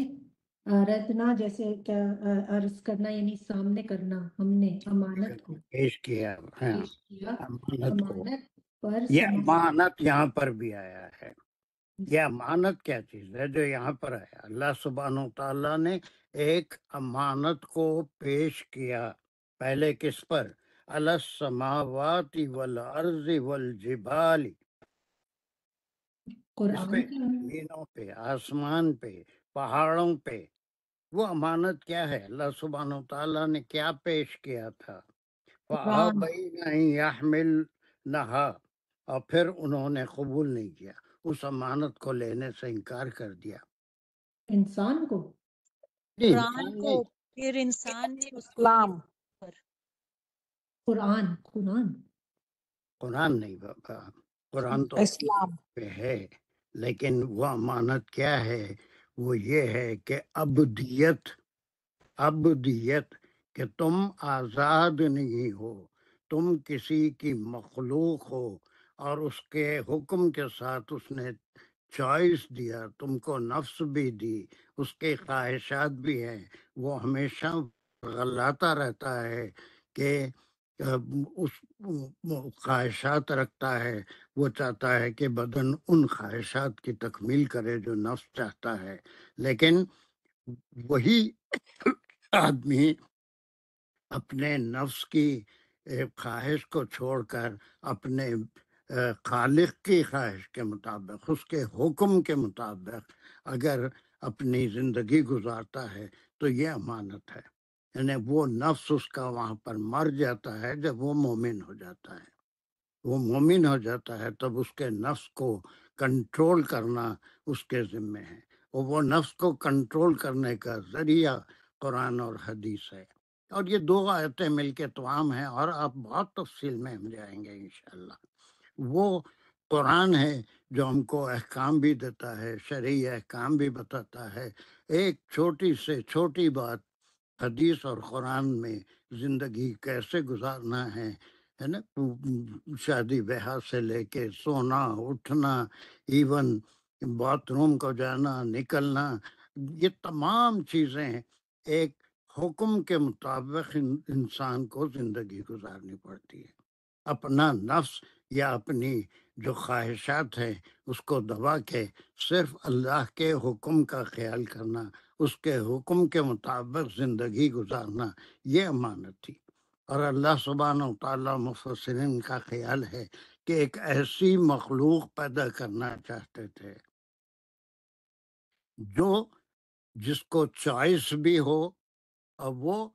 اردنا جیسے کیا عرض کرنا یعنی سامنے کرنا، ہم نے امانت کو پیش کیا، ہاں پیش کیا امانت کو. امانت پر یہ امانت یہاں پر بھی آیا ہے. یہ امانت کیا چیز ہے جو یہاں پر ہے؟ اللہ سبحانہ و تعالیٰ نے ایک امانت کو پیش کیا. پہلے کس پر؟ علی السماوات والارض والجبال، اس قرآن پہ کی زمینوں پہ، آسمان پہ، پہاڑوں پہ. وہ امانت کیا ہے؟ اللہ سبحانہ و تعالیٰ نے کیا پیش کیا تھا؟ قرآن. فَأَبَيْنَ أَن يَحْمِلْنَهَا، اور پھر انہوں نے قبول نہیں کیا، اس امانت کو لینے سے انکار کر دیا. انسان کو نہیں، قرآن انسان کو نہیں، پھر انسان نے اس کو اسلام. لیا پر. قرآن قرآن نہیں بابا، قرآن تو اسلام. پہ ہے، لیکن وہ امانت کیا ہے؟ وہ یہ ہے کہ ابدیت، کہ تم آزاد نہیں ہو، تم کسی کی مخلوق ہو، اور اس کے حکم کے ساتھ اس نے چوائس دیا، تم کو نفس بھی دی، اس کے خواہشات بھی ہیں. وہ ہمیشہ غلاتا رہتا ہے کہ اس خواہشات رکھتا ہے، وہ چاہتا ہے کہ بدن ان خواہشات کی تکمیل کرے جو نفس چاہتا ہے. لیکن وہی آدمی اپنے نفس کی خواہش کو چھوڑ کر اپنے خالق کی خواہش کے مطابق، اس کے حکم کے مطابق اگر اپنی زندگی گزارتا ہے تو یہ امانت ہے. یعنی وہ نفس اس کا وہاں پر مر جاتا ہے جب وہ مومن ہو جاتا ہے. وہ مومن ہو جاتا ہے تب اس کے نفس کو کنٹرول کرنا اس کے ذمے ہے، اور وہ نفس کو کنٹرول کرنے کا ذریعہ قرآن اور حدیث ہے۔ اور یہ دو آیتیں مل کے توام ہیں، اور آپ بہت تفصیل میں ہم جائیں گے انشاءاللہ۔ وہ قرآن ہے جو ہم کو احکام بھی دیتا ہے، شرعی احکام بھی بتاتا ہے۔ ایک چھوٹی سے چھوٹی بات حدیث اور قرآن میں زندگی کیسے گزارنا ہے نا، شادی بیاہ سے لے کے سونا اٹھنا، ایون باتھ روم کو جانا نکلنا، یہ تمام چیزیں ایک حکم کے مطابق انسان کو زندگی گزارنی پڑتی ہے۔ اپنا نفس یا اپنی جو خواہشات ہیں اس کو دبا کے صرف اللہ کے حکم کا خیال کرنا، اس کے حکم کے مطابق زندگی گزارنا، یہ امانت تھی۔ اور اللہ سبحانہ و تعالیٰ مفسرین کا خیال ہے کہ ایک ایسی مخلوق پیدا کرنا چاہتے تھے جو جس کو چوائس بھی ہو، اور وہ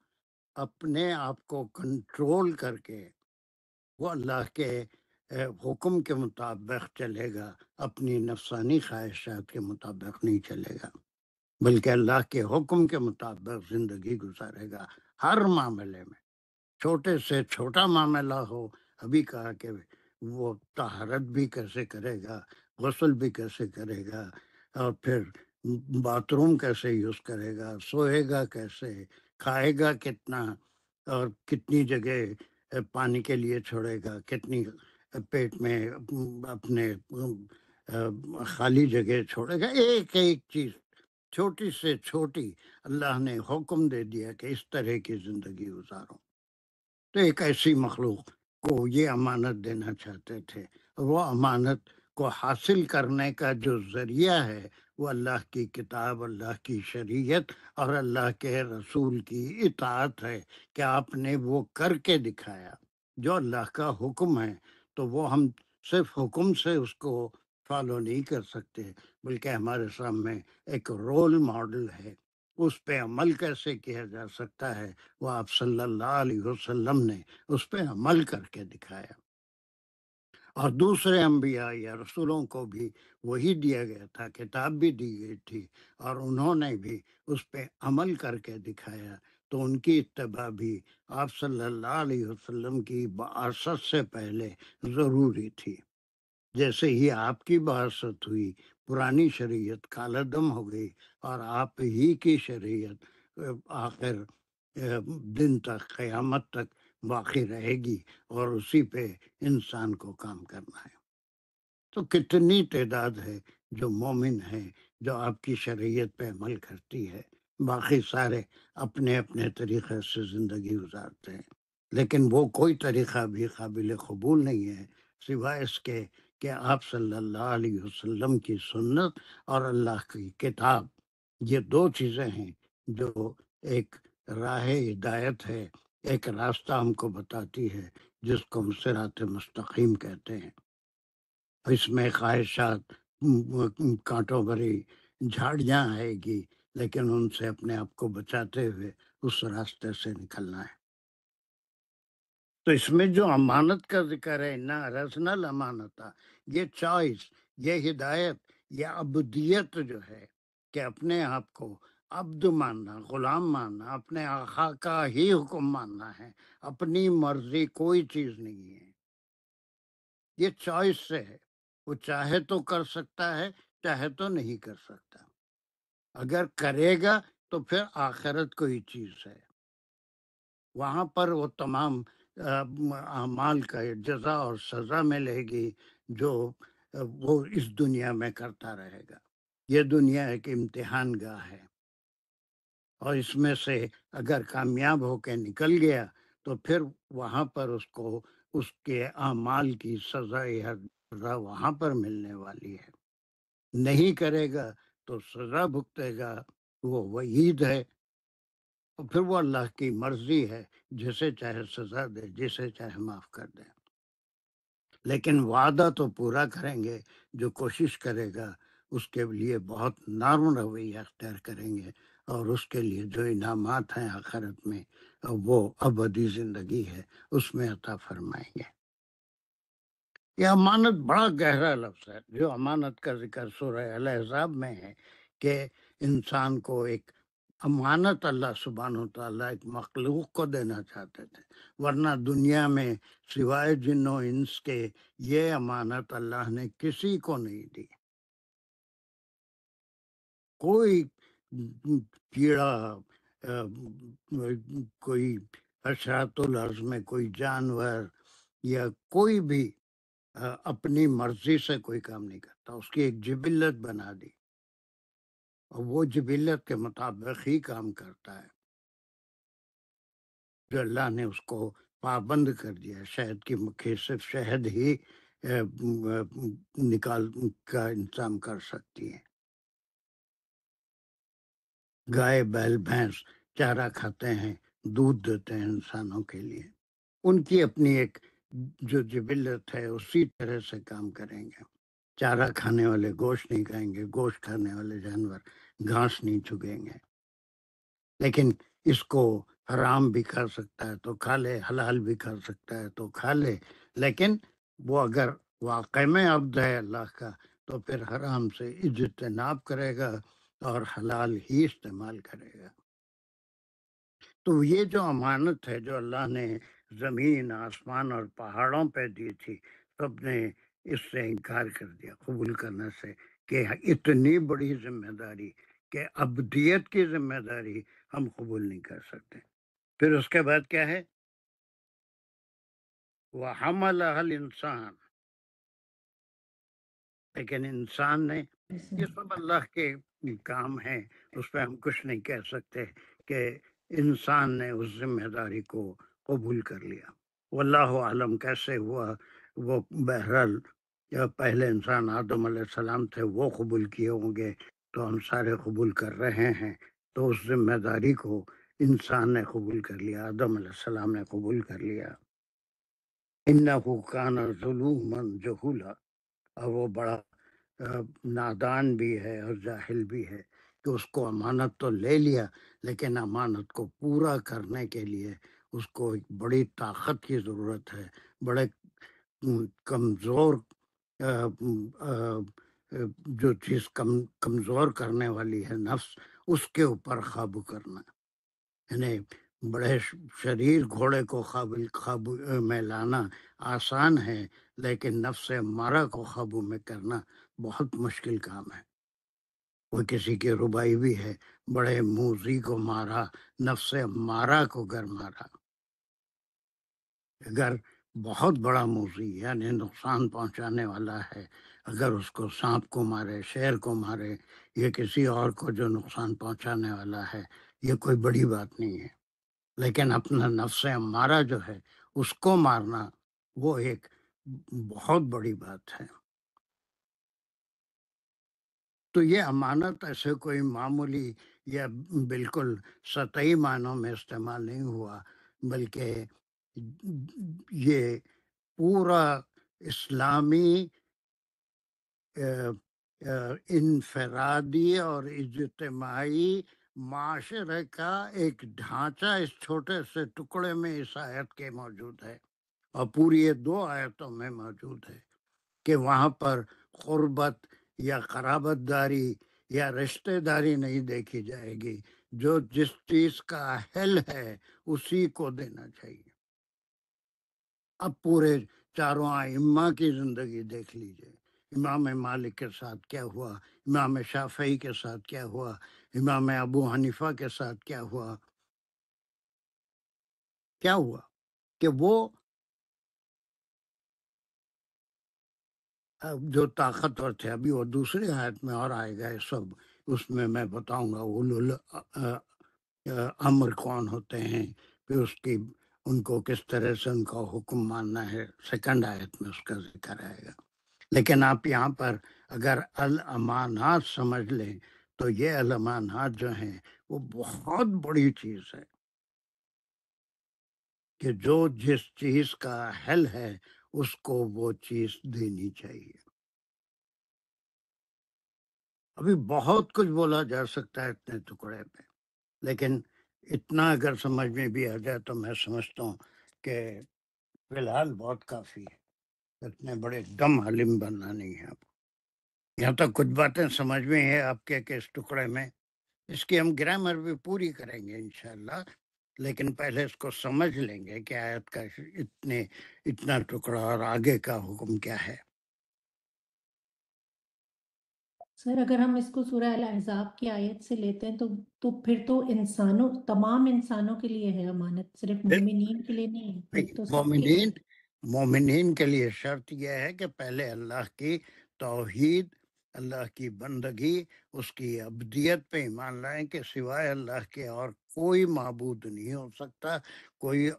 اپنے آپ کو کنٹرول کر کے وہ اللہ کے حکم کے مطابق چلے گا، اپنی نفسانی خواہشات کے مطابق نہیں چلے گا، بلکہ اللہ کے حکم کے مطابق زندگی گزارے گا ہر معاملے میں۔ چھوٹے سے چھوٹا معاملہ ہو، ابھی کہا کہ وہ طہارت بھی کیسے کرے گا، غسل بھی کیسے کرے گا، اور پھر باتھ روم کیسے یوز کرے گا، سوئے گا کیسے، کھائے گا کتنا، اور کتنی جگہ پانی کے لیے چھوڑے گا، کتنی پیٹ میں اپنے خالی جگہ چھوڑے گا، ایک ایک چیز چھوٹی سے چھوٹی اللہ نے حکم دے دیا کہ اس طرح کی زندگی گزارو۔ تو ایک ایسی مخلوق کو یہ امانت دینا چاہتے تھے، وہ امانت کو حاصل کرنے کا جو ذریعہ ہے وہ اللہ کی کتاب، اللہ کی شریعت اور اللہ کے رسول کی اطاعت ہے، کہ آپ نے وہ کر کے دکھایا جو اللہ کا حکم ہے۔ تو وہ ہم صرف حکم سے اس کو فالو نہیں کر سکتے، بلکہ ہمارے سامنے ایک رول ماڈل ہے، اس پہ عمل کیسے کیا جا سکتا ہے وہ آپ صلی اللہ علیہ وسلم نے اس پہ عمل کر کے دکھایا۔ اور دوسرے انبیاء یا رسولوں کو بھی وہی دیا گیا تھا، کتاب بھی دی گئی تھی، اور انہوں نے بھی اس پہ عمل کر کے دکھایا، تو ان کی اتباع بھی آپ صلی اللہ علیہ وسلم کی بعثت سے پہلے ضروری تھی۔ جیسے ہی آپ کی بعثت ہوئی، پرانی شریعت کالعدم ہو گئی، اور آپ ہی کی شریعت آخر دن تک، قیامت تک باقی رہے گی، اور اسی پہ انسان کو کام کرنا ہے۔ تو کتنی تعداد ہے جو مومن ہے، جو آپ کی شریعت پہ عمل کرتی ہے، باقی سارے اپنے اپنے طریقے سے زندگی گزارتے ہیں، لیکن وہ کوئی طریقہ بھی قابل قبول نہیں ہے سوائے اس کے کہ آپ صلی اللہ علیہ وسلم کی سنت اور اللہ کی کتاب، یہ دو چیزیں ہیں جو ایک راہ ہدایت ہے، ایک راستہ ہم کو بتاتی ہے، جس کو ہم صراط مستقیم کہتے ہیں۔ اس میں خواہشات، کانٹوں بھری جھاڑیاں آئے گی، لیکن ان سے اپنے آپ کو بچاتے ہوئے اس راستے سے نکلنا ہے۔ تو اس میں جو امانت کا ذکر ہے، نہ رسنل امانتا، یہ چوائس، یہ ہدایت، یہ عبودیت جو ہے، کہ اپنے آپ کو عبد ماننا، غلام ماننا، اپنے آقا کا ہی حکم ماننا ہے، اپنی مرضی کوئی چیز نہیں ہے، یہ چوائس سے ہے۔ وہ چاہے تو کر سکتا ہے، چاہے تو نہیں کر سکتا۔ اگر کرے گا تو پھر آخرت کوئی چیز ہے، وہاں پر وہ تمام اعمال کا جزا اور سزا ملے گی جو وہ اس دنیا میں کرتا رہے گا۔ یہ دنیا ایک امتحان گاہ ہے، اور اس میں سے اگر کامیاب ہو کے نکل گیا تو پھر وہاں پر اس کو اس کے اعمال کی سزا یا سزا وہاں پر ملنے والی ہے۔ نہیں کرے گا تو سزا بھگتے گا، وہ وعید ہے، اور پھر وہ اللہ کی مرضی ہے، جسے چاہے سزا دے، جسے چاہے معاف کر دے۔ لیکن وعدہ تو پورا کریں گے، جو کوشش کرے گا اس کے لیے بہت نرم رویہ اختیار کریں گے، اور اس کے لیے جو انعامات ہیں آخرت میں، وہ ابدی زندگی ہے، اس میں عطا فرمائیں گے۔ یہ امانت بڑا گہرا لفظ ہے. جو امانت کا ذکر سورہ الاحزاب میں ہے کہ انسان کو ایک امانت اللہ سبحانہ و تعالیٰ ایک مخلوق کو دینا چاہتے تھے، ورنہ دنیا میں سوائے جن و انس کے یہ امانت اللہ نے کسی کو نہیں دی. کوئی کیڑا، کوئی حشرات الارض میں کوئی جانور یا کوئی بھی اپنی مرضی سے کوئی کام نہیں کرتا. اس کی ایک جبلت بنا دی اور وہ جبلت کے مطابق ہی کام کرتا ہے. جو اللہ نے اس کو پابند کر دیا. شہد کی مکھی صرف شہد ہی نکال کا انتظام کر سکتی ہے. گائے بیل بھینس چارہ کھاتے ہیں، دودھ دیتے ہیں انسانوں کے لیے. ان کی اپنی ایک جو جبلت ہے اسی طرح سے کام کریں گے. چارہ کھانے والے گوشت نہیں کھائیں گے، گوشت کھانے والے جانور گھاس نہیں چگیں گے. لیکن اس کو حرام بھی کر سکتا ہے تو کھا لے، حلال بھی کر سکتا ہے تو کھا لے. لیکن وہ اگر واقع میں عبد ہے اللہ کا تو پھر حرام سے اجتناب کرے گا اور حلال ہی استعمال کرے گا. تو یہ جو امانت ہے جو اللہ نے زمین، آسمان اور پہاڑوں پہ دی تھی، سب نے اس سے انکار کر دیا قبول کرنے سے، کہ اتنی بڑی ذمہ داری کہ ابدیت کی ذمہ داری ہم قبول نہیں کر سکتے. پھر اس کے بعد کیا ہے؟ وَحَمَلَهَا الْإِنسَانُ، لیکن انسان نے، یہ سب اللہ کے کام ہیں، اس پہ ہم کچھ نہیں کہہ سکتے کہ انسان نے اس ذمہ داری کو قبول کر لیا. واللہ عالم کیسے ہوا وہ بہرحال پہلے انسان آدم علیہ السلام تھے، وہ قبول کیے ہوں گے تو ہم سارے قبول کر رہے ہیں. تو اس ذمہ داری کو انسان نے قبول کر لیا، آدم علیہ السلام نے قبول کر لیا. انہ کان ظلوما جہولا، اور وہ بڑا نادان بھی ہے اور جاہل بھی ہے کہ اس کو امانت تو لے لیا، لیکن امانت کو پورا کرنے کے لیے اس کو ایک بڑی طاقت کی ضرورت ہے. بڑے کمزور جو چیز کمزور کرنے والی ہے نفس، اس کے اوپر قابو کرنا. یعنی بڑے شریر گھوڑے کو قابو میں لانا آسان ہے، لیکن نفس امارہ کو قابو میں کرنا بہت مشکل کام ہے. وہ کسی کی ربائی بھی ہے، بڑے موذی کو مارا، نفس امارہ کو گر مارا. اگر بہت بڑا موذی یعنی نقصان پہنچانے والا ہے، اگر اس کو سانپ کو مارے، شیر کو مارے یا کسی اور کو جو نقصان پہنچانے والا ہے، یہ کوئی بڑی بات نہیں ہے. لیکن اپنا نفس امارہ جو ہے اس کو مارنا وہ ایک بہت بڑی بات ہے. تو یہ امانت ایسے کوئی معمولی یا بالکل سطحی معنوں میں استعمال نہیں ہوا، بلکہ یہ پورا اسلامی انفرادی اور اجتماعی معاشرے کا ایک ڈھانچہ اس چھوٹے سے ٹکڑے میں اس آیت کے موجود ہے، اور پوری یہ 2 آیتوں میں موجود ہے کہ وہاں پر قربت یا قرابت داری یا رشتہ داری نہیں دیکھی جائے گی. جو جس چیز کا اہل ہے اسی کو دینا چاہیے. اب پورے چاروں ائمہ کی زندگی دیکھ لیجئے. امام مالک کے ساتھ کیا ہوا، امام شافعی کے ساتھ کیا ہوا، امام ابو حنیفہ کے ساتھ کیا ہوا کہ وہ جو طاقتور تھے. ابھی وہ دوسری آیت میں اور آئے گا سب، اس میں میں بتاؤں گا اولو امر کون ہوتے ہیں، پھر اس کی ان کو کس طرح سے ان کا حکم ماننا ہے. سیکنڈ آیت میں اس کا ذکر آئے گا. لیکن آپ یہاں پر اگر الامانات سمجھ لیں تو یہ الامانات جو ہیں وہ بہت بڑی چیز ہے کہ جو جس چیز کا اہل ہے اس کو وہ چیز دینی چاہیے. ابھی بہت کچھ بولا جا سکتا ہے اتنے ٹکڑے پہ، لیکن اتنا اگر سمجھ میں بھی آ جائے تو میں سمجھتا ہوں کہ فی الحال بہت کافی ہے. اتنے بڑے دم عالم بننا نہیں ہے آپ. یہاں تک کچھ باتیں سمجھ میں ہے آپ کے کہ اس ٹکڑے میں اس کی ہم گرامر بھی پوری کریں گے انشاءاللہ، لیکن پہلے اس کو سمجھ لیں گے کہ آیت کا اتنا ٹکڑا اور آگے کا حکم کیا ہے. سر اگر ہم اس کو سورہ الاحزاب کی آیت سے لیتے ہیں تو پھر تو انسانوں تمام انسانوں کے لیے ہے امانت، صرف مومنین کے لیے نہیں ہے، پھر تو سب کے لیے. مومنین کے لیے شرط یہ ہے کہ پہلے اللہ کی توحید، اللہ کی بندگی، اس کی عبدیت پہ ایمان لائیں کہ سوائے اللہ کے اور کوئی معبود نہیں ہو سکتا، کوئی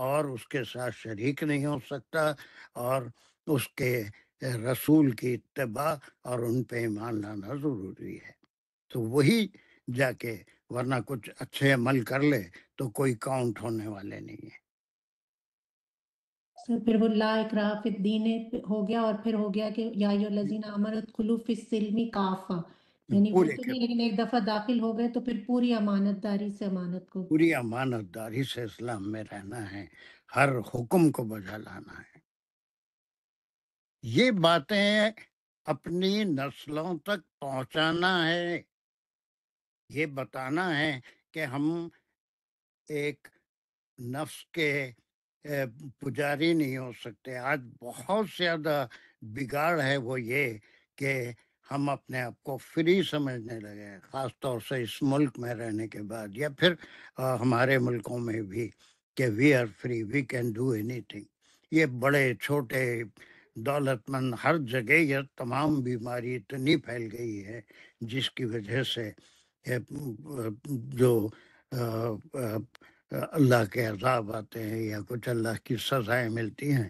اور اس کے ساتھ شریک نہیں ہو سکتا، اور اس کے رسول کی اتباع اور ان پہ ایمان لانا ضروری ہے. تو وہی جا کے، ورنہ کچھ اچھے عمل کر لے تو کوئی کاؤنٹ ہونے والے نہیں ہیں. سر پھر وہ لا اکراہ فی الدین ہو گیا، اور پھر ہو گیا کہ یا ایھا الذین آمنوا ادخلوا فی السلم کافہ، یعنی وہ پورے تو کے نہیں، لیکن ایک دفعہ داخل ہو گئے تو پھر پوری امانت داری سے امانت کو. پوری امانت داری سے اسلام میں رہنا ہے، ہر حکم کو بجا لانا ہے. یہ باتیں اپنی نسلوں تک پہنچانا ہے، یہ بتانا ہے کہ ہم ایک نفس کے پجاری نہیں ہو سکتے. آج بہت زیادہ بگاڑ ہے وہ یہ کہ ہم اپنے آپ کو فری سمجھنے لگے ہیں، خاص طور سے اس ملک میں رہنے کے بعد، یا پھر ہمارے ملکوں میں بھی، کہ we are free, we can do anything. یہ بڑے چھوٹے دولت مند ہر جگہ یہ تمام بیماری اتنی پھیل گئی ہے جس کی وجہ سے جو اللہ کے عذاب آتے ہیں یا کچھ اللہ کی سزائیں ملتی ہیں،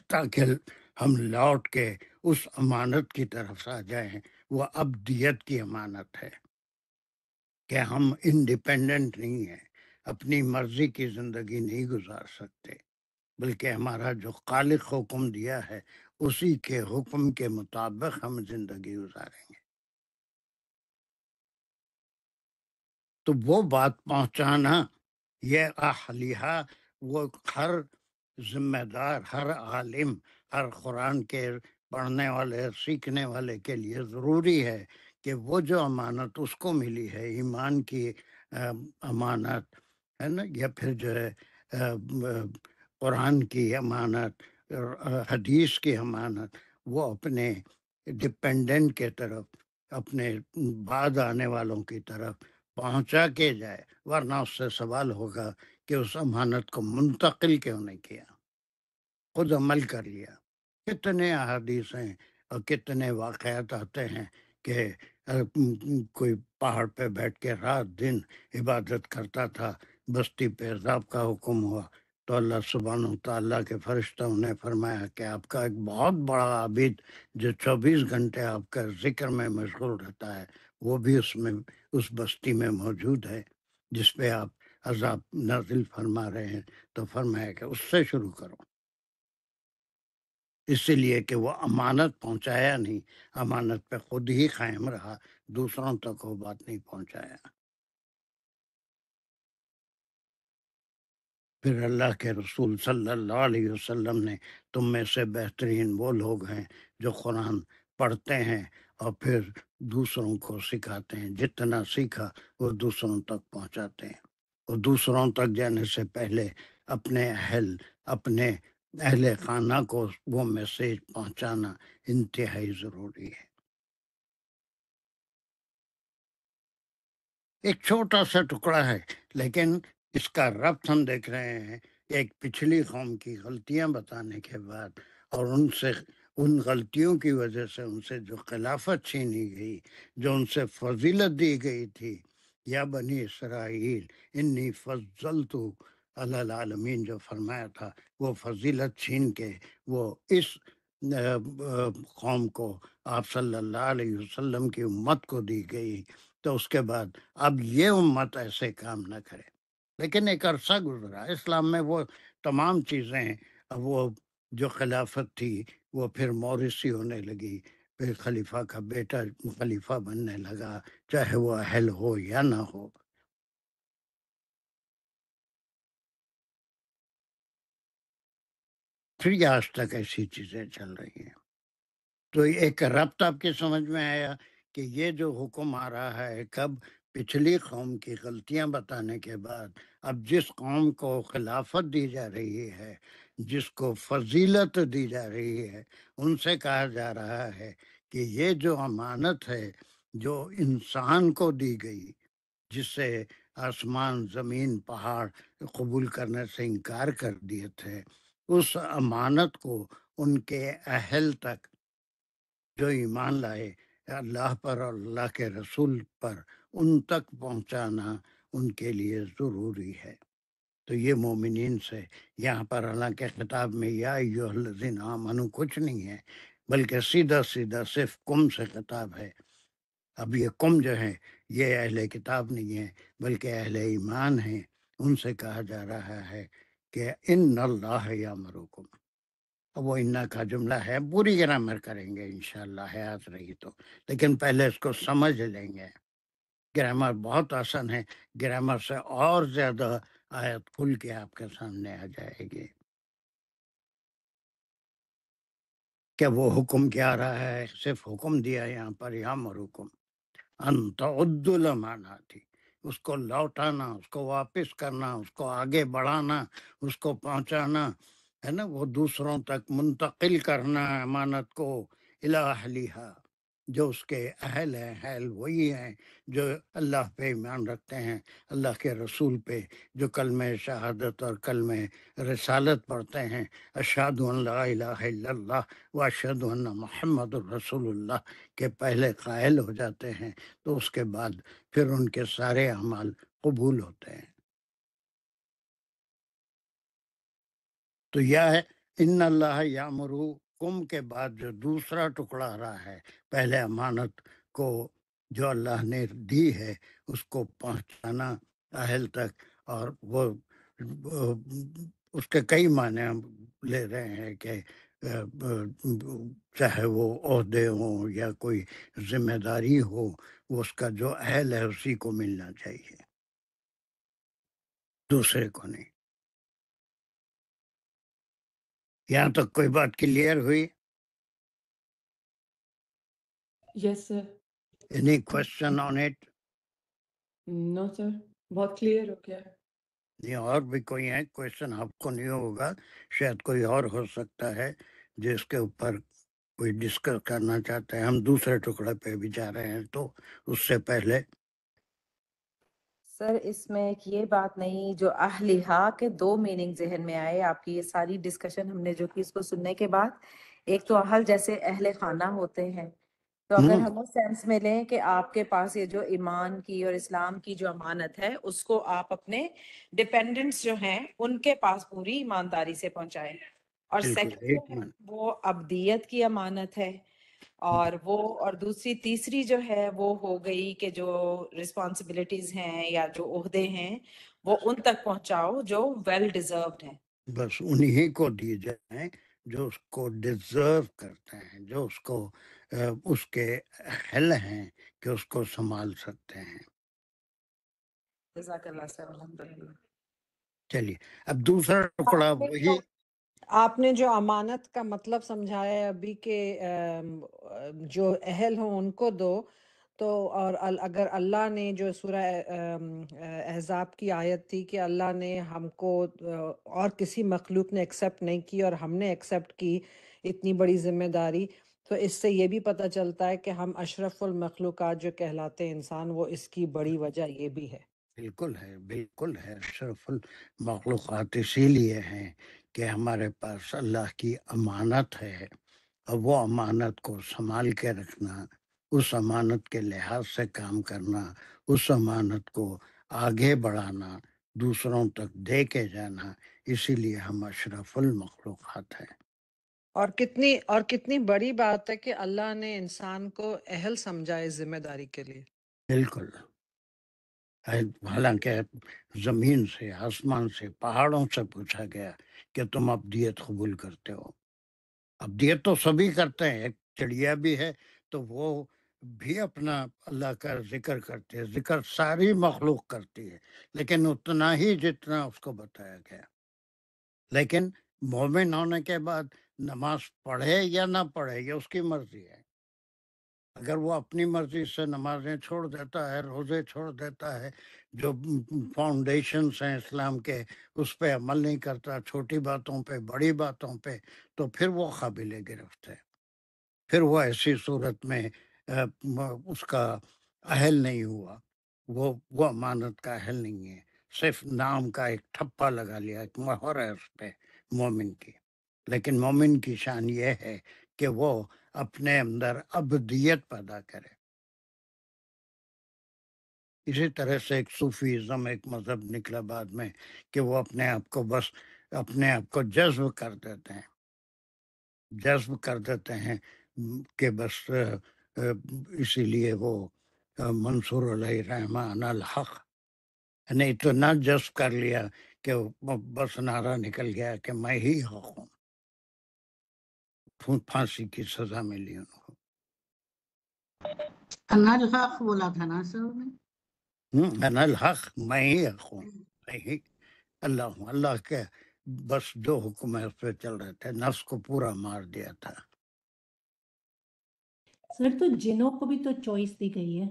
تاکہ ہم لوٹ کے اس امانت کی طرف آ جائیں. وہ ابدیت کی امانت ہے کہ ہم انڈیپینڈنٹ نہیں ہیں، اپنی مرضی کی زندگی نہیں گزار سکتے، بلکہ ہمارا جو خالق حکم دیا ہے اسی کے حکم کے مطابق ہم زندگی گزاریں گے. تو وہ بات پہنچانا، یہ اہلیہ، وہ ہر ذمہ دار، ہر عالم، ہر قرآن کے پڑھنے والے، سیکھنے والے کے لیے ضروری ہے کہ وہ جو امانت اس کو ملی ہے، ایمان کی امانت ہے نا، یا پھر جو ہے قرآن کی امانت، حدیث کی امانت، وہ اپنے ڈپینڈنٹ کے طرف، اپنے بعد آنے والوں کی طرف پہنچا کے جائے. ورنہ اس سے سوال ہوگا کہ اس امانت کو منتقل کیوں نہیں کیا، خود عمل کر لیا. کتنے احادیث ہیں اور کتنے واقعات آتے ہیں کہ کوئی پہاڑ پہ بیٹھ کے رات دن عبادت کرتا تھا، بستی پہ عذاب کا حکم ہوا تو اللہ سبحانہ وتعالیٰ کے فرشتوں نے فرمایا کہ آپ کا ایک بہت بڑا عابد جو 24 گھنٹے آپ کا ذکر میں مشغول رہتا ہے، وہ بھی اس بستی میں موجود ہے جس پہ آپ عذاب نازل فرما رہے ہیں. تو فرمایا کہ اس سے شروع کرو، اس لیے کہ وہ امانت پہنچایا نہیں، امانت پہ خود ہی قائم رہا، دوسروں تک وہ بات نہیں پہنچایا. پھر اللہ کے رسول صلی اللہ علیہ وسلم نے تم میں سے بہترین وہ لوگ ہیں جو قرآن پڑھتے ہیں اور پھر دوسروں کو سکھاتے ہیں، جتنا سیکھا وہ دوسروں تک پہنچاتے ہیں. اور دوسروں تک جانے سے پہلے اپنے اپنے اہل خانہ کو وہ میسیج پہنچانا انتہائی ضروری ہے. ایک چھوٹا سا ٹکڑا ہے، لیکن اس کا ربط ہم دیکھ رہے ہیں ایک پچھلی قوم کی غلطیاں بتانے کے بعد، اور ان غلطیوں کی وجہ سے ان سے جو خلافت چھینی گئی، جو ان سے فضیلت دی گئی تھی، یا بنی اسرائیل انی فضلت علی العالمین جو فرمایا تھا، وہ فضیلت چھین کے وہ اس قوم کو، آپ صلی اللہ علیہ وسلم کی امت کو دی گئی. تو اس کے بعد اب یہ امت ایسے کام نہ کرے. لیکن ایک عرصہ گزرا، اسلام میں وہ تمام چیزیں، وہ جو خلافت تھی وہ پھر موروثی ہونے لگی، پھر خلیفہ کا بیٹا خلیفہ بننے لگا، چاہے وہ اہل ہو یا نہ ہو. پھر آج تک ایسی چیزیں چل رہی ہیں. تو ایک ربط آپ کی سمجھ میں آیا کہ یہ جو حکم آ رہا ہے کب پچھلی قوم کی غلطیاں بتانے کے بعد اب جس قوم کو خلافت دی جا رہی ہے، جس کو فضیلت دی جا رہی ہے، ان سے کہا جا رہا ہے کہ یہ جو امانت ہے جو انسان کو دی گئی، جس سے آسمان زمین پہاڑ قبول کرنے سے انکار کر دیے تھے، اس امانت کو ان کے اہل تک جو ایمان لائے اللہ پر اور اللہ کے رسول پر، ان تک پہنچانا ان کے لیے ضروری ہے. تو یہ مومنین سے یہاں پر حالانکہ خطاب میں یا ایھا الذین آمنو کچھ نہیں ہے، بلکہ سیدھا سیدھا صرف کم سے خطاب ہے. اب یہ کم جو ہے یہ اہل کتاب نہیں ہے بلکہ اہل ایمان ہیں. ان سے کہا جا رہا ہے کہ ان اللہ یامرکم. اب وہ انا کا جملہ ہے، پوری گرامر کریں گے انشاءاللہ حیات رہی تو، لیکن پہلے اس کو سمجھ لیں گے. گرامر بہت آسان ہے، گرامر سے اور زیادہ آیت کھل کے آپ کے سامنے آ جائے گی کہ وہ حکم کیا رہا ہے. صرف حکم دیا یہاں پر یامرکم ان تعدوا الامانات، اس کو لوٹانا، اس کو واپس کرنا، اس کو آگے بڑھانا، اس کو پہنچانا ہے نا، وہ دوسروں تک منتقل کرنا امانت کو الی اہلیہا. جو اس کے اہل ہیں، اہل وہی ہیں جو اللہ پہ ایمان رکھتے ہیں، اللہ کے رسول پہ، جو کلمہ شہادت اور کلمہ رسالت پڑھتے ہیں، اشہد ان لا الہ الا اللہ و اشہد ان محمد الرسول اللہ کے پہلے قائل ہو جاتے ہیں، تو اس کے بعد پھر ان کے سارے اعمال قبول ہوتے ہیں. تو یہ ہے ان اللہ یامرکم کے بعد جو دوسرا ٹکڑا آ رہا ہے، پہلے امانت کو جو اللہ نے دی ہے اس کو پہنچانا اہل تک، اور وہ اس کے کئی معنی ہم لے رہے ہیں کہ چاہے وہ عہدے ہوں یا کوئی ذمہ داری ہو، وہ اس کا جو اہل ہے اسی کو ملنا چاہیے، دوسرے کو نہیں. یہاں تک کوئی بات کلیئر ہوئی؟ یس سر. Any question on it؟ نو سر، بہت کلیئر ہو گیا. یہ اور بھی کوئی ہے کوشچن؟ آپ کو نہیں ہوگا، شاید کوئی اور ہو سکتا ہے جس کے اوپر کوئی ڈسکس کرنا چاہتے ہیں. ہم دوسرے ٹکڑے پہ بھی جا رہے ہیں، تو اس سے پہلے سر اس میں ایک یہ بات نہیں، جو اہلیہا کے دو میننگ ذہن میں آئے آپ کی یہ ساری ڈسکشن ہم نے جو کی اس کو سننے کے بعد. ایک تو اہل جیسے اہل خانہ ہوتے ہیں، تو اگر ہم اس سینس میں لیں کہ آپ کے پاس یہ جو ایمان کی اور اسلام کی جو امانت ہے اس کو آپ اپنے ڈیپینڈنٹس جو ہیں ان کے پاس پوری ایمانداری سے پہنچائیں، اور بالکل سیکنڈ جو ایک ہے منٹ. وہ ابدیت کی امانت ہے، اور دوسری تیسری جو ہے وہ ہو گئی کہ جو رسپانسبلٹیز ہیں یا جو عہدے ہیں وہ ان تک پہنچاؤ جو ویل ڈیزروڈ ہیں. بس انہی کو دی جائیں جو اس کو ڈیزرو کرتے ہیں، جو اس کو اس کے اہل ہیں کہ اس کو سنبھال سکتے ہیں. جزاک اللہ سر، الحمدللہ. چلیے اب دوسرا ٹکڑا وہی. آپ نے جو امانت کا مطلب سمجھایا ہے ابھی کہ جو اہل ہوں ان کو دو، تو اور اگر اللہ نے جو سورہ احزاب کی آیت تھی کہ اللہ نے ہم کو اور کسی مخلوق نے ایکسیپٹ نہیں کی اور ہم نے ایکسیپٹ کی اتنی بڑی ذمہ داری، تو اس سے یہ بھی پتہ چلتا ہے کہ ہم اشرف المخلوقات جو کہلاتے ہیں انسان، وہ اس کی بڑی وجہ یہ بھی ہے. بالکل ہے، بالکل ہے، اشرف المخلوقات اسی لیے ہیں کہ ہمارے پاس اللہ کی امانت ہے، اور وہ امانت کو سنبھال کے رکھنا، اس امانت کے لحاظ سے کام کرنا، اس امانت کو آگے بڑھانا، دوسروں تک دے کے جانا، اسی لیے ہم اشرف المخلوقات ہیں. اور کتنی بڑی بات ہے کہ اللہ نے انسان کو اہل سمجھا اس ذمہ داری کے لیے. بالکل. حالانکہ زمین سے، آسمان سے، پہاڑوں سے پوچھا گیا کہ تم ابدیت قبول کرتے ہو. ابدیت تو سبھی کرتے ہیں، ایک چڑیا بھی ہے تو وہ بھی اپنا اللہ کا ذکر کرتے ہیں، ذکر ساری مخلوق کرتی ہے، لیکن اتنا ہی جتنا اس کو بتایا گیا. لیکن مومن ہونے کے بعد نماز پڑھے یا نہ پڑھے یہ اس کی مرضی ہے. اگر وہ اپنی مرضی سے نمازیں چھوڑ دیتا ہے، روزے چھوڑ دیتا ہے، جو فاؤنڈیشنز ہیں اسلام کے اس پہ عمل نہیں کرتا، چھوٹی باتوں پہ بڑی باتوں پہ، تو پھر وہ قابل گرفت ہے. پھر وہ ایسی صورت میں اس کا اہل نہیں ہوا، وہ امانت کا اہل نہیں ہے، صرف نام کا ایک ٹھپا لگا لیا، ایک مہر ہے اس پہ مومن کی. لیکن مومن کی شان یہ ہے کہ وہ اپنے اندر ابدیت پیدا کرے. اسی طرح سے ایک صوفیزم ایک مذہب نکلا بعد میں کہ وہ اپنے آپ کو جذب کر دیتے ہیں کہ بس اسی لیے وہ منصور علیہ رحمان الحق نے اتنا جذب کر لیا کہ بس نعرہ نکل گیا کہ میں ہی حق ہوں. پھانسی کی سزا ملی ان کو. انا الحق بولا تھا نا سر نے. انا الحق، میں ہی حق ہوں، میں ہی اللہ ہوں. اللہ کے بس جو حکم ہے اس پہ چل رہے تھے، نفس کو پورا مار دیا تھا. سر تو جنوں کو بھی تو چوائس دی گئی ہے.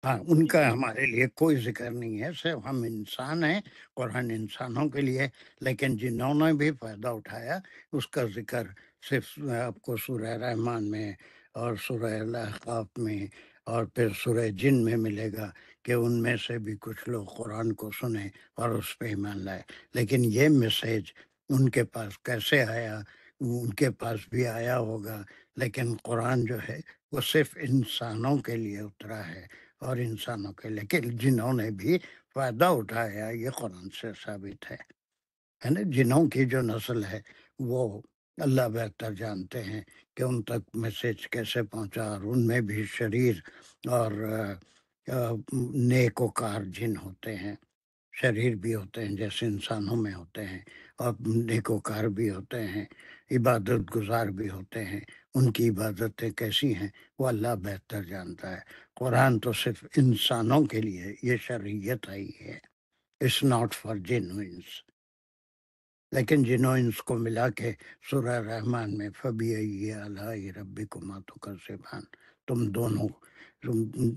ہاں، ان کا ہمارے لیے کوئی ذکر نہیں ہے، صرف ہم انسان ہیں، قرآن انسانوں کے لیے. لیکن جنہوں نے بھی فائدہ اٹھایا اس کا ذکر صرف آپ کو سورہ رحمان میں اور سورہ الاحقاف میں اور پھر سورہ جن میں ملے گا کہ ان میں سے بھی کچھ لوگ قرآن کو سنیں اور اس پہ ایمان لائے. لیکن یہ میسیج ان کے پاس کیسے آیا؟ ان کے پاس بھی آیا ہوگا، لیکن قرآن جو ہے وہ صرف انسانوں کے لیے اترا ہے اور انسانوں کے، لیکن جنہوں نے بھی فائدہ اٹھایا یہ قرآن سے ثابت ہے نا. جنہوں کی جو نسل ہے وہ اللہ بہتر جانتے ہیں کہ ان تک میسیج کیسے پہنچا، اور ان میں بھی شریر اور نیک وکار جن ہوتے ہیں. شریر بھی ہوتے ہیں جیسے انسانوں میں ہوتے ہیں، اور نیکوکار بھی ہوتے ہیں، عبادت گزار بھی ہوتے ہیں. ان کی عبادتیں کیسی ہیں وہ اللہ بہتر جانتا ہے. قرآن تو صرف انسانوں کے لیے یہ شرعیت آئی ہے، اٹس ناٹ فار جنوئنس. لیکن جنوئنس کو ملا کے سورہ رحمان میں فَبِأَيِّ آلَاءِ رَبِّكُمَا تُكَذِّبَانِ، تم دونوں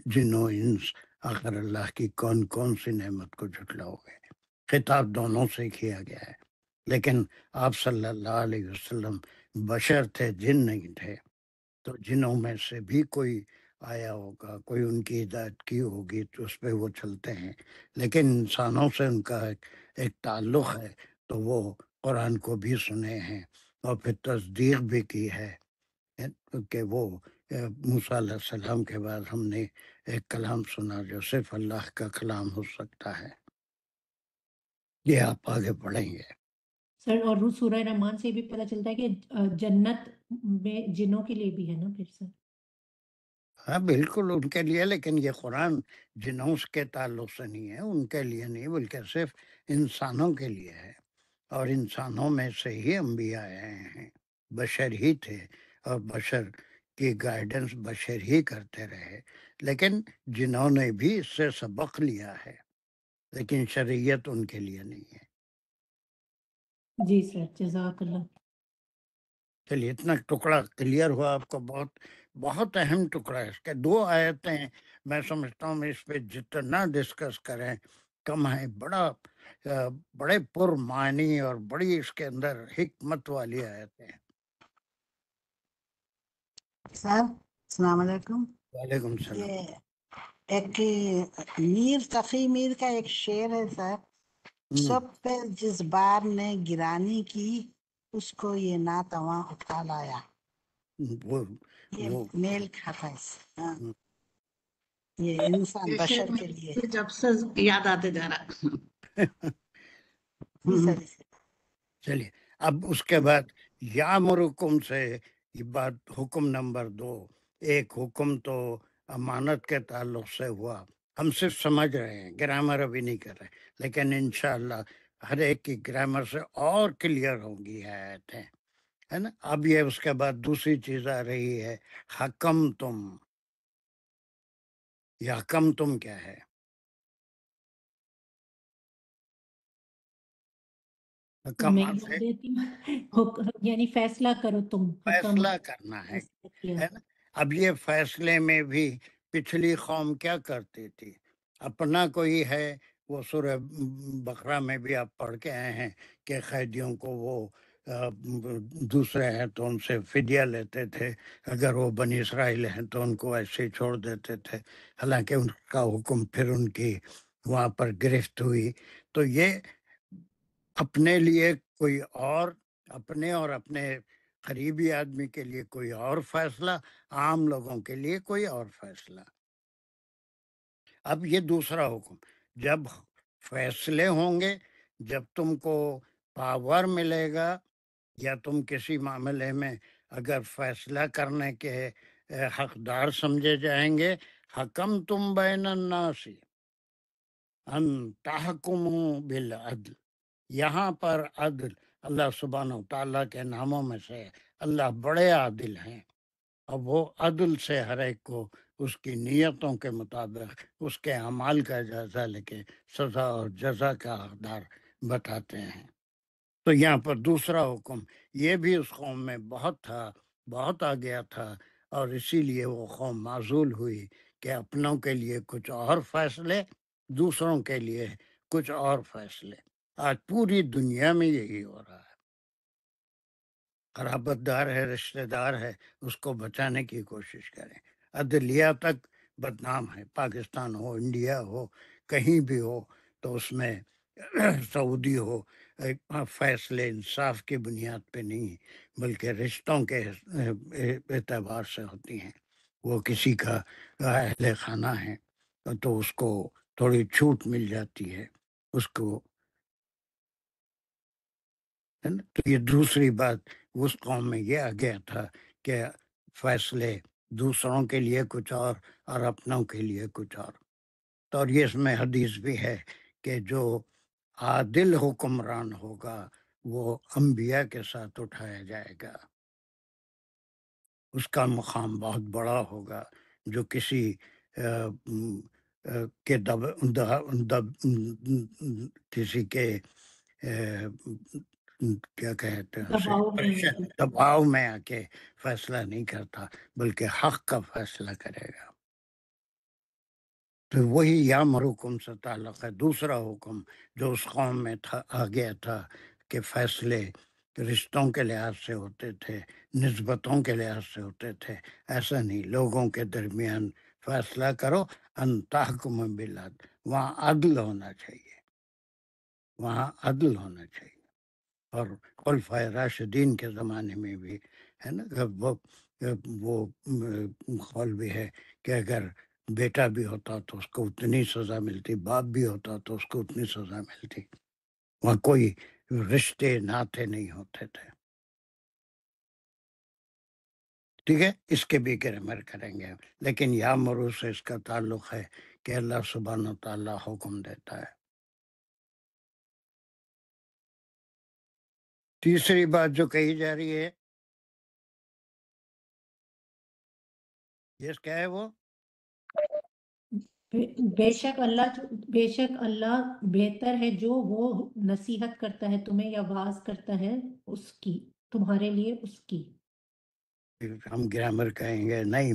جنو انس آخر اللہ کی کون کون سی نعمت کو جھٹلاؤ گے. خطاب دونوں سے کیا گیا ہے. لیکن آپ صلی اللہ علیہ وسلم بشر تھے، جن نہیں تھے. تو جنوں میں سے بھی کوئی آیا ہوگا، کوئی ان کی ہدایت کی ہوگی تو اس پہ وہ چلتے ہیں. لیکن انسانوں سے ان کا ایک تعلق ہے تو وہ قرآن کو بھی سنے ہیں اور پھر تصدیق بھی کی ہے کہ وہ موسیٰ علیہ السلام کے بعد ہم نے ایک کلام سنا جو صرف اللہ کا کلام ہو سکتا ہے. یہ آپ آگے پڑھیں گے. سر اور سورہ رحمان سے بھی پتہ چلتا ہے کہ جنت میں جنوں کے لیے بھی ہے نا پھر سر. ہاں بالکل ان کے لیے، لیکن یہ قرآن جنوں کے تعلق سے نہیں ہے، ان کے لیے نہیں، بلکہ صرف انسانوں کے لیے ہے. اور انسانوں میں سے ہی انبیاء آئے ہیں، بشر ہی تھے اور بشر کی گائیڈنس بشر ہی کرتے رہے. لیکن جنہوں نے بھی اس سے سبق لیا ہے، لیکن شریعت ان کے لیے نہیں ہے. جی سر، جزاک اللہ. چلیے اتنا ٹکڑا کلیئر ہوا آپ کو. بہت اہم ٹکڑا ہے. اس کے 2 آیتیں ہیں، میں سمجھتا ہوں اس پہ جتنا ڈسکس کریں کم ہے. بڑے پر معنی اور بڑی اس کے اندر حکمت والی آیتیں ہیں. سر السلام علیکم. وعلیکم السلام. یہ ایک میر تقی میر کا ایک شعر ہے سر. سب پہ جس بار نے گرانی کی اس کو یہ ناتواں اٹھا لایا. یہ وہ میل کھاتا ہے. ہاں، یہ انسان بشر کے لیے. جب سے یاد آتے جا رہا. جی سر. چلیے اب اس کے بعد یامرکم سے یہ بات حکم نمبر 2. ایک حکم تو امانت کے تعلق سے ہوا، ہم صرف سمجھ رہے ہیں، گرامر ابھی نہیں کر رہے، لیکن انشاءاللہ ہر ایک کی گرامر سے اور کلیئر ہوں گی آیتیں، ہے نا. اب یہ اس کے بعد دوسری چیز آ رہی ہے، حکم تم. یہ حکم تم کیا ہے؟ حکم میں سے بول دیتی ہوں یعنی فیصلہ کرو تم، حکم فیصلہ کرنا ہے فیصلہ کیا۔ ہے نا۔ اب یہ فیصلے میں بھی پچھلی قوم کیا کرتی تھی، اپنا کوئی ہے، وہ سورہ بقرہ میں بھی آپ پڑھ کے آئے ہیں کہ قیدیوں کو وہ دوسرے ہیں تو ان سے فدیہ لیتے تھے، اگر وہ بنی اسرائیل ہیں تو ان کو ایسے ہی چھوڑ دیتے تھے، حالانکہ ان کا حکم پھر ان کی وہاں پر گرفت ہوئی۔ تو یہ اپنے لیے کوئی اور، اپنے اور اپنے قریبی آدمی کے لیے کوئی اور فیصلہ، عام لوگوں کے لیے کوئی اور فیصلہ۔ اب یہ دوسرا حکم، جب فیصلے ہوں گے، جب تم کو پاور ملے گا یا تم کسی معاملے میں اگر فیصلہ کرنے کے حقدار سمجھے جائیں گے، حکم تم بین الناس ان تحکموا بالعدل، یہاں پر عدل اللہ سبحانہ و تعالیٰ کے ناموں میں سے اللہ بڑے عادل ہیں، اب وہ عدل سے ہر ایک کو اس کی نیتوں کے مطابق اس کے اعمال کا جائزہ لے کے سزا اور جزا کا حقدار بتاتے ہیں۔ تو یہاں پر دوسرا حکم یہ بھی اس قوم میں بہت تھا، بہت آ گیا تھا، اور اسی لیے وہ قوم معزول ہوئی کہ اپنوں کے لیے کچھ اور فیصلے، دوسروں کے لیے کچھ اور فیصلے۔ آج پوری دنیا میں یہی ہو رہا ہے، قرابت دار ہے، رشتہ دار ہے، اس کو بچانے کی کوشش کریں، عدلیہ تک بدنام ہے، پاکستان ہو، انڈیا ہو، کہیں بھی ہو، تو اس میں سعودی ہو، فیصلے انصاف کی بنیاد پہ نہیں بلکہ رشتوں کے اعتبار سے ہوتی ہیں۔ وہ کسی کا اہل خانہ ہے تو اس کو تھوڑی چھوٹ مل جاتی ہے، اس کو، ہے نا۔ تو یہ دوسری بات اس قوم میں یہ آ گیا تھا کہ فیصلے دوسروں کے لیے کچھ اور اپنوں کے لیے کچھ اور۔ تو اور یہ اس میں حدیث بھی ہے کہ جو عادل حکمران ہوگا وہ انبیاء کے ساتھ اٹھایا جائے گا، اس کا مقام بہت بڑا ہوگا۔ جو کسی کے کسی کے کیا کہتے ہیں اسے، دباؤ میں ہے۔ دباؤ میں آ کے فیصلہ نہیں کرتا بلکہ حق کا فیصلہ کرے گا۔ تو وہی یامرکم سے تعلق ہے، دوسرا حکم جو اس قوم میں تھا، آ گیا تھا کہ فیصلے رشتوں کے لحاظ سے ہوتے تھے، نسبتوں کے لحاظ سے ہوتے تھے، ایسا نہیں، لوگوں کے درمیان فیصلہ کرو، ان تحکم بالعدل، وہاں عدل ہونا چاہیے، وہاں عدل ہونا چاہیے۔ اور خلفائے راشدین کے زمانے میں بھی ہے نا، وہ قول بھی ہے کہ اگر بیٹا بھی ہوتا تو اس کو اتنی سزا ملتی، باپ بھی ہوتا تو اس کو اتنی سزا ملتی، وہاں کوئی رشتے ناطے نہیں ہوتے تھے۔ ٹھیک ہے، اس کے بھی گرامر کریں گے، لیکن یا مرو سے اس کا تعلق ہے کہ اللہ سبحانہ تعالیٰ حکم دیتا ہے۔ تیسری بات جو کہی جا رہی ہے، یہ کیا ہے؟ وہ بے شک اللہ بہتر ہے جو وہ نصیحت کرتا ہے تمہیں یا واعظ کرتا ہے اس کی، تمہارے لیے اس کی۔ ہم گرامر کہیں گے نہیں،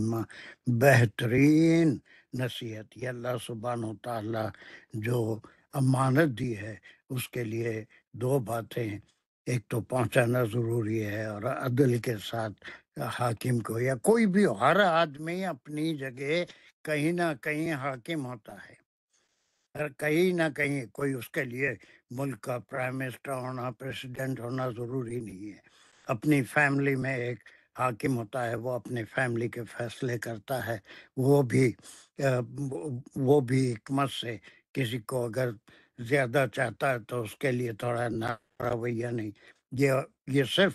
بہترین نصیحت یہ اللہ سبحانہ و تعالیٰ جو امانت دی ہے اس کے لیے دو باتیں، ایک تو پہنچانا ضروری ہے، اور عدل کے ساتھ حاکم کو، یا کوئی بھی ہر آدمی اپنی جگہ کہیں نہ کہیں حاکم ہوتا ہے، کہیں نہ کہیں کوئی اس کے لیے ملک کا پرائم منسٹر ہونا، پریسیڈنٹ ہونا ضروری نہیں ہے۔ اپنی فیملی میں ایک حاکم ہوتا ہے، وہ اپنے فیملی کے فیصلے کرتا ہے، وہ بھی حکمت سے، کسی کو اگر زیادہ چاہتا ہے تو اس کے لیے تھوڑا رویہ نہیں، یہ صرف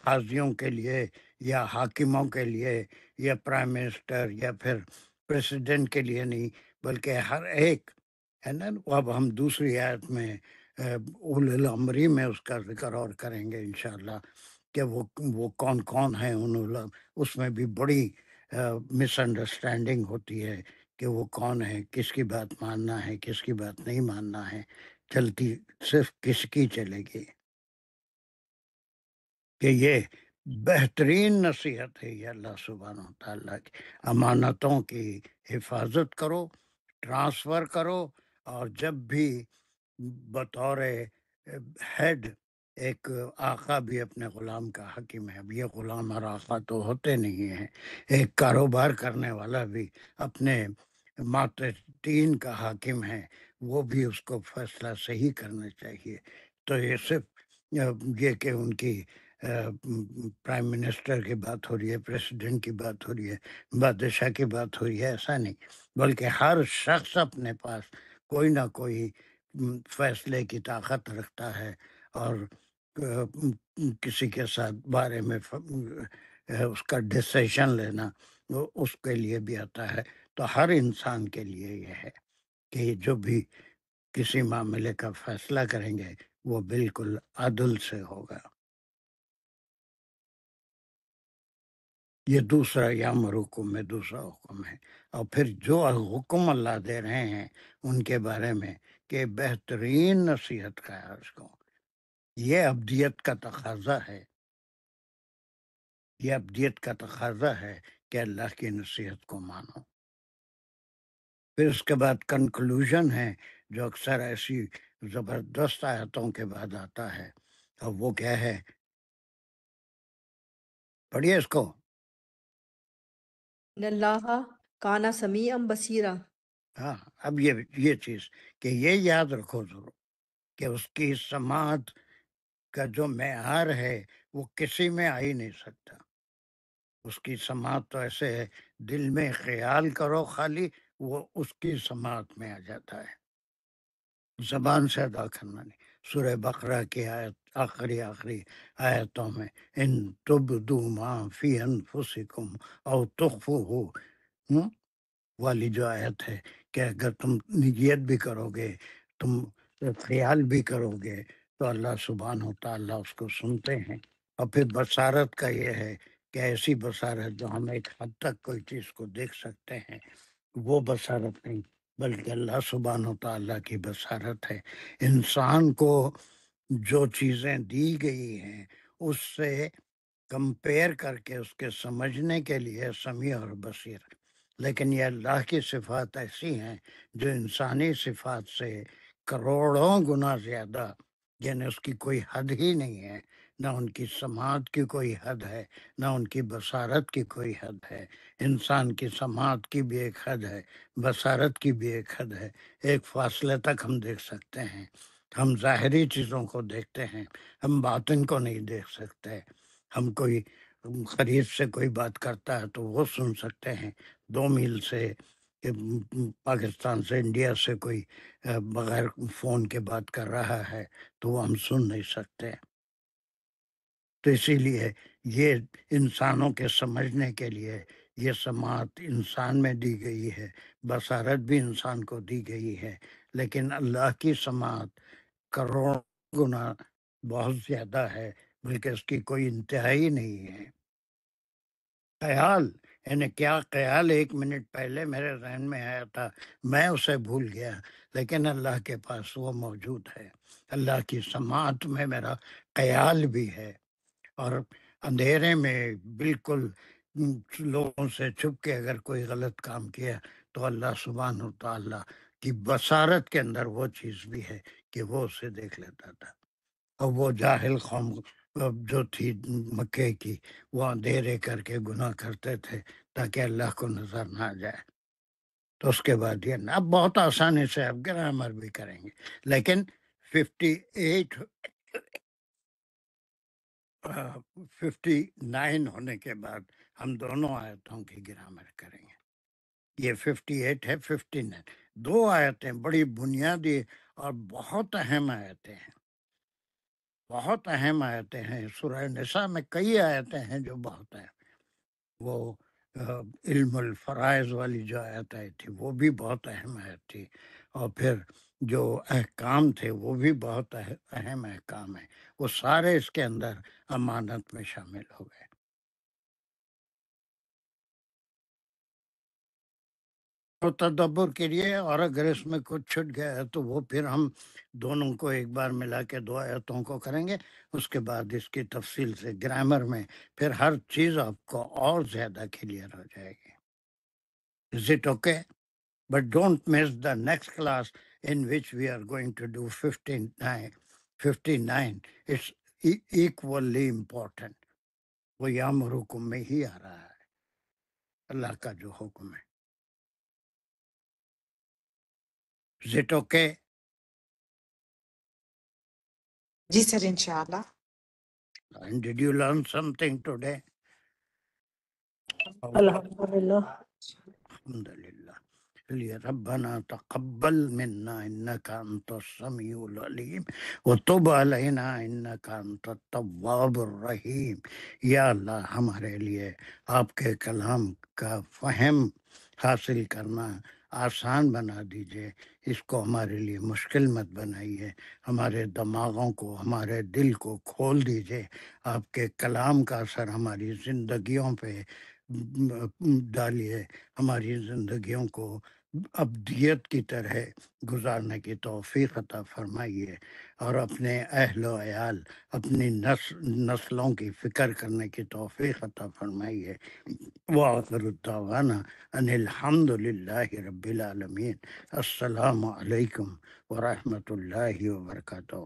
قاضیوں کے لیے یا حاکموں کے لیے یا پرائم منسٹر یا پھر پریسیڈنٹ کے لیے نہیں، بلکہ ہر ایک ہے نا۔ اب ہم دوسری آیت میں اولو الامری میں اس کا ذکر اور کریں گے انشاءاللہ کہ وہ کون کون ہیں اس میں بھی بڑی مس انڈرسٹینڈنگ ہوتی ہے کہ وہ کون ہے، کس کی بات ماننا ہے، کس کی بات نہیں ماننا ہے، چلتی صرف کس کی چلے گی۔ کہ یہ بہترین نصیحت ہے یہ اللہ سبحانہ و تعالیٰ کی امانتوں کی حفاظت کرو، ٹرانسفر کرو، اور جب بھی بطور ہیڈ ایک آقا بھی اپنے غلام کا حاکم ہے. اب یہ غلام اور آقا تو ہوتے نہیں ہیں، ایک کاروبار کرنے والا بھی اپنے ماتحتین کا حاکم ہے، وہ بھی اس کو فیصلہ صحیح کرنا چاہیے. تو یہ صرف یہ کہ ان کی پرائم منسٹر کی بات ہو رہی ہے، پریسیڈنٹ کی بات ہو رہی ہے، بادشاہ کی بات ہو رہی ہے، ایسا نہیں، بلکہ ہر شخص اپنے پاس کوئی نہ کوئی فیصلے کی طاقت رکھتا ہے، اور کسی کے ساتھ بارے میں اس کا ڈیسیشن لینا وہ اس کے لیے بھی آتا ہے. تو ہر انسان کے لیے یہ ہے کہ جو بھی کسی معاملے کا فیصلہ کریں گے وہ بالکل عدل سے ہوگا. یہ دوسرا یامرکم میں دوسرا حکم ہے. اور پھر جو حکم اللہ دے رہے ہیں ان کے بارے میں کہ بہترین نصیحت کا ہے اس کو، یہ ابدیت کا تقاضا ہے، یہ ابدیت کا تقاضا ہے کہ اللہ کی نصیحت کو مانو. پھر اس کے بعد کنکلوژن ہے جو اکثر ایسی زبردست آیتوں کے بعد آتا ہے، اور وہ کیا ہے؟ پڑھیے اس کو. ان اللہ کانا سمیعا بصیرا. ہاں، اب یہ چیز کہ یہ یاد رکھو ضرور کہ اس کی سماعت کا جو معیار ہے وہ کسی میں آ ہی نہیں سکتا. اس کی سماعت تو ایسے ہے، دل میں خیال کرو خالی، وہ اس کی سماعت میں آ جاتا ہے، زبان سے ادا کرنا نہیں. سورہ بقرہ کی آیت آخری آیتوں میں ان تبدوا ما فی انفسکم او تخفوہ والی جو آیت ہے کہ اگر تم نیت بھی کرو گے، تم خیال بھی کرو گے، تو اللہ سبحانہ و تعالیٰ اس کو سنتے ہیں. اور پھر بصارت کا یہ ہے کہ ایسی بصارت جو ہم ایک حد تک کوئی چیز کو دیکھ سکتے ہیں، وہ بصارت نہیں، بلکہ اللہ سبحانہ و تعالیٰ کی بصارت ہے. انسان کو جو چیزیں دی گئی ہیں اس سے کمپیئر کر کے اس کے سمجھنے کے لیے سمیع اور بصیر. لیکن یہ اللہ کی صفات ایسی ہیں جو انسانی صفات سے کروڑوں گنا زیادہ، یعنی اس کی کوئی حد ہی نہیں ہے. نہ ان کی سماعت کی کوئی حد ہے، نہ ان کی بصارت کی کوئی حد ہے. انسان کی سماعت کی بھی ایک حد ہے، بصارت کی بھی ایک حد ہے. ایک فاصلے تک ہم دیکھ سکتے ہیں، ہم ظاہری چیزوں کو دیکھتے ہیں، ہم باطن کو نہیں دیکھ سکتے. ہم کوئی قریب سے کوئی بات کرتا ہے تو وہ سن سکتے ہیں، 2 میل سے، پاکستان سے، انڈیا سے کوئی بغیر فون کے بات کر رہا ہے تو وہ ہم سن نہیں سکتے. تو اسی لیے یہ انسانوں کے سمجھنے کے لیے یہ سماعت انسان میں دی گئی ہے، بصارت بھی انسان کو دی گئی ہے. لیکن اللہ کی سماعت کروڑ گنا بہت زیادہ ہے، بلکہ اس کی کوئی انتہائی نہیں ہے. خیال، یعنی کیا خیال 1 منٹ پہلے میرے ذہن میں آیا تھا میں اسے بھول گیا، لیکن اللہ کے پاس وہ موجود ہے. اللہ کی سماعت میں میرا خیال بھی ہے. اور اندھیرے میں بالکل لوگوں سے چھپ کے اگر کوئی غلط کام کیا تو اللہ سبحانہ و تعالیٰ کی بصارت کے اندر وہ چیز بھی ہے کہ وہ اسے دیکھ لیتا تھا. اور وہ جاہل قوم جو تھی مکے کی، وہ اندھیرے کر کے گناہ کرتے تھے تاکہ اللہ کو نظر نہ آ جائے. تو اس کے بعد یہ اب بہت آسانی سے اب گرامر بھی کریں گے، لیکن 59 ہونے کے بعد ہم دونوں آیتوں کی گرامر کریں گے. یہ 58 ہے، 59 2 آیتیں بڑی بنیادی اور بہت اہم آیتیں ہیں، بہت اہم آیتیں ہیں. سورہ نساء میں کئی آیتیں ہیں جو بہت ہیں. وہ علم الفرائض والی جو آیت آئی تھی وہ بھی بہت اہم آیت تھی، اور پھر جو احکام تھے وہ بھی بہت اہم احکام ہیں. وہ سارے اس کے اندر امانت میں شامل ہو گئے. اور تدبر کریے، اور اگر اس میں کچھ چھٹ گیا ہے تو وہ پھر ہم دونوں کو ایک بار ملا کے 2 آیتوں کو کریں گے، اس کے بعد اس کی تفصیل سے گرامر میں پھر ہر چیز آپ کو اور زیادہ کلیئر ہو جائے گی. Is it okay? But don't miss the next class in which we are going to do 59. It's equally important. وہ یامرکم میں ہی آ رہا ہے، اللہ کا جو حکم ہے. Is it okay? جی سر انشاءاللہ. And did you learn something today? الحمدللہ. الحمد للہ. چلیے، ربنا تقبل منا انک انت السمیع العلیم وتب علینا انک انت التواب الرحیم. یا اللہ، ہمارے لیے آپ کے کلام کا فہم حاصل کرنا آسان بنا دیجئے، اس کو ہمارے لیے مشکل مت بنائیے، ہمارے دماغوں کو، ہمارے دل کو کھول دیجئے، آپ کے کلام کا اثر ہماری زندگیوں پہ ڈالیے، ہماری زندگیوں کو ابدیت کی طرح گزارنے کی توفیق عطا فرمائیے، اور اپنے اہل و عیال، اپنی نسلوں کی فکر کرنے کی توفیق عطا فرمائیے. وآخر الدعوانا ان الحمد للہ رب العالمین. السلام علیکم ورحمۃ اللہ وبرکاتہ.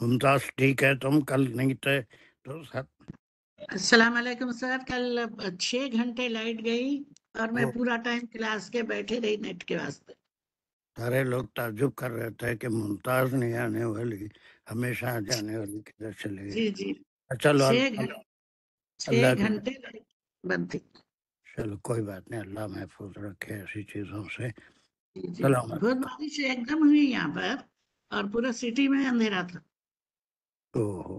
ممتاز ٹھیک ہے، تم کل نہیں تھے تو السلام علیکم سر. کل 6 گھنٹے لائٹ گئی اور میں پورا ٹائم کلاس کے بیٹھے رہی نیٹ کے واسطے. سارے لوگ تعجب کر رہے تھے کہ ممتاز نہیں آنے والی، ہمیشہ آ جانے والی کدھر چلے گئی. جی جی. چلو 6 گھنٹے لائٹ بند تھی. چلو کوئی بات نہیں، اللہ محفوظ رکھے ایسی چیزوں سے. جی جی. سلام بہت علیکم. بارش ایک دم ہوئی یہاں پر اور پورا سٹی میں اندھیرا تھا. اوہ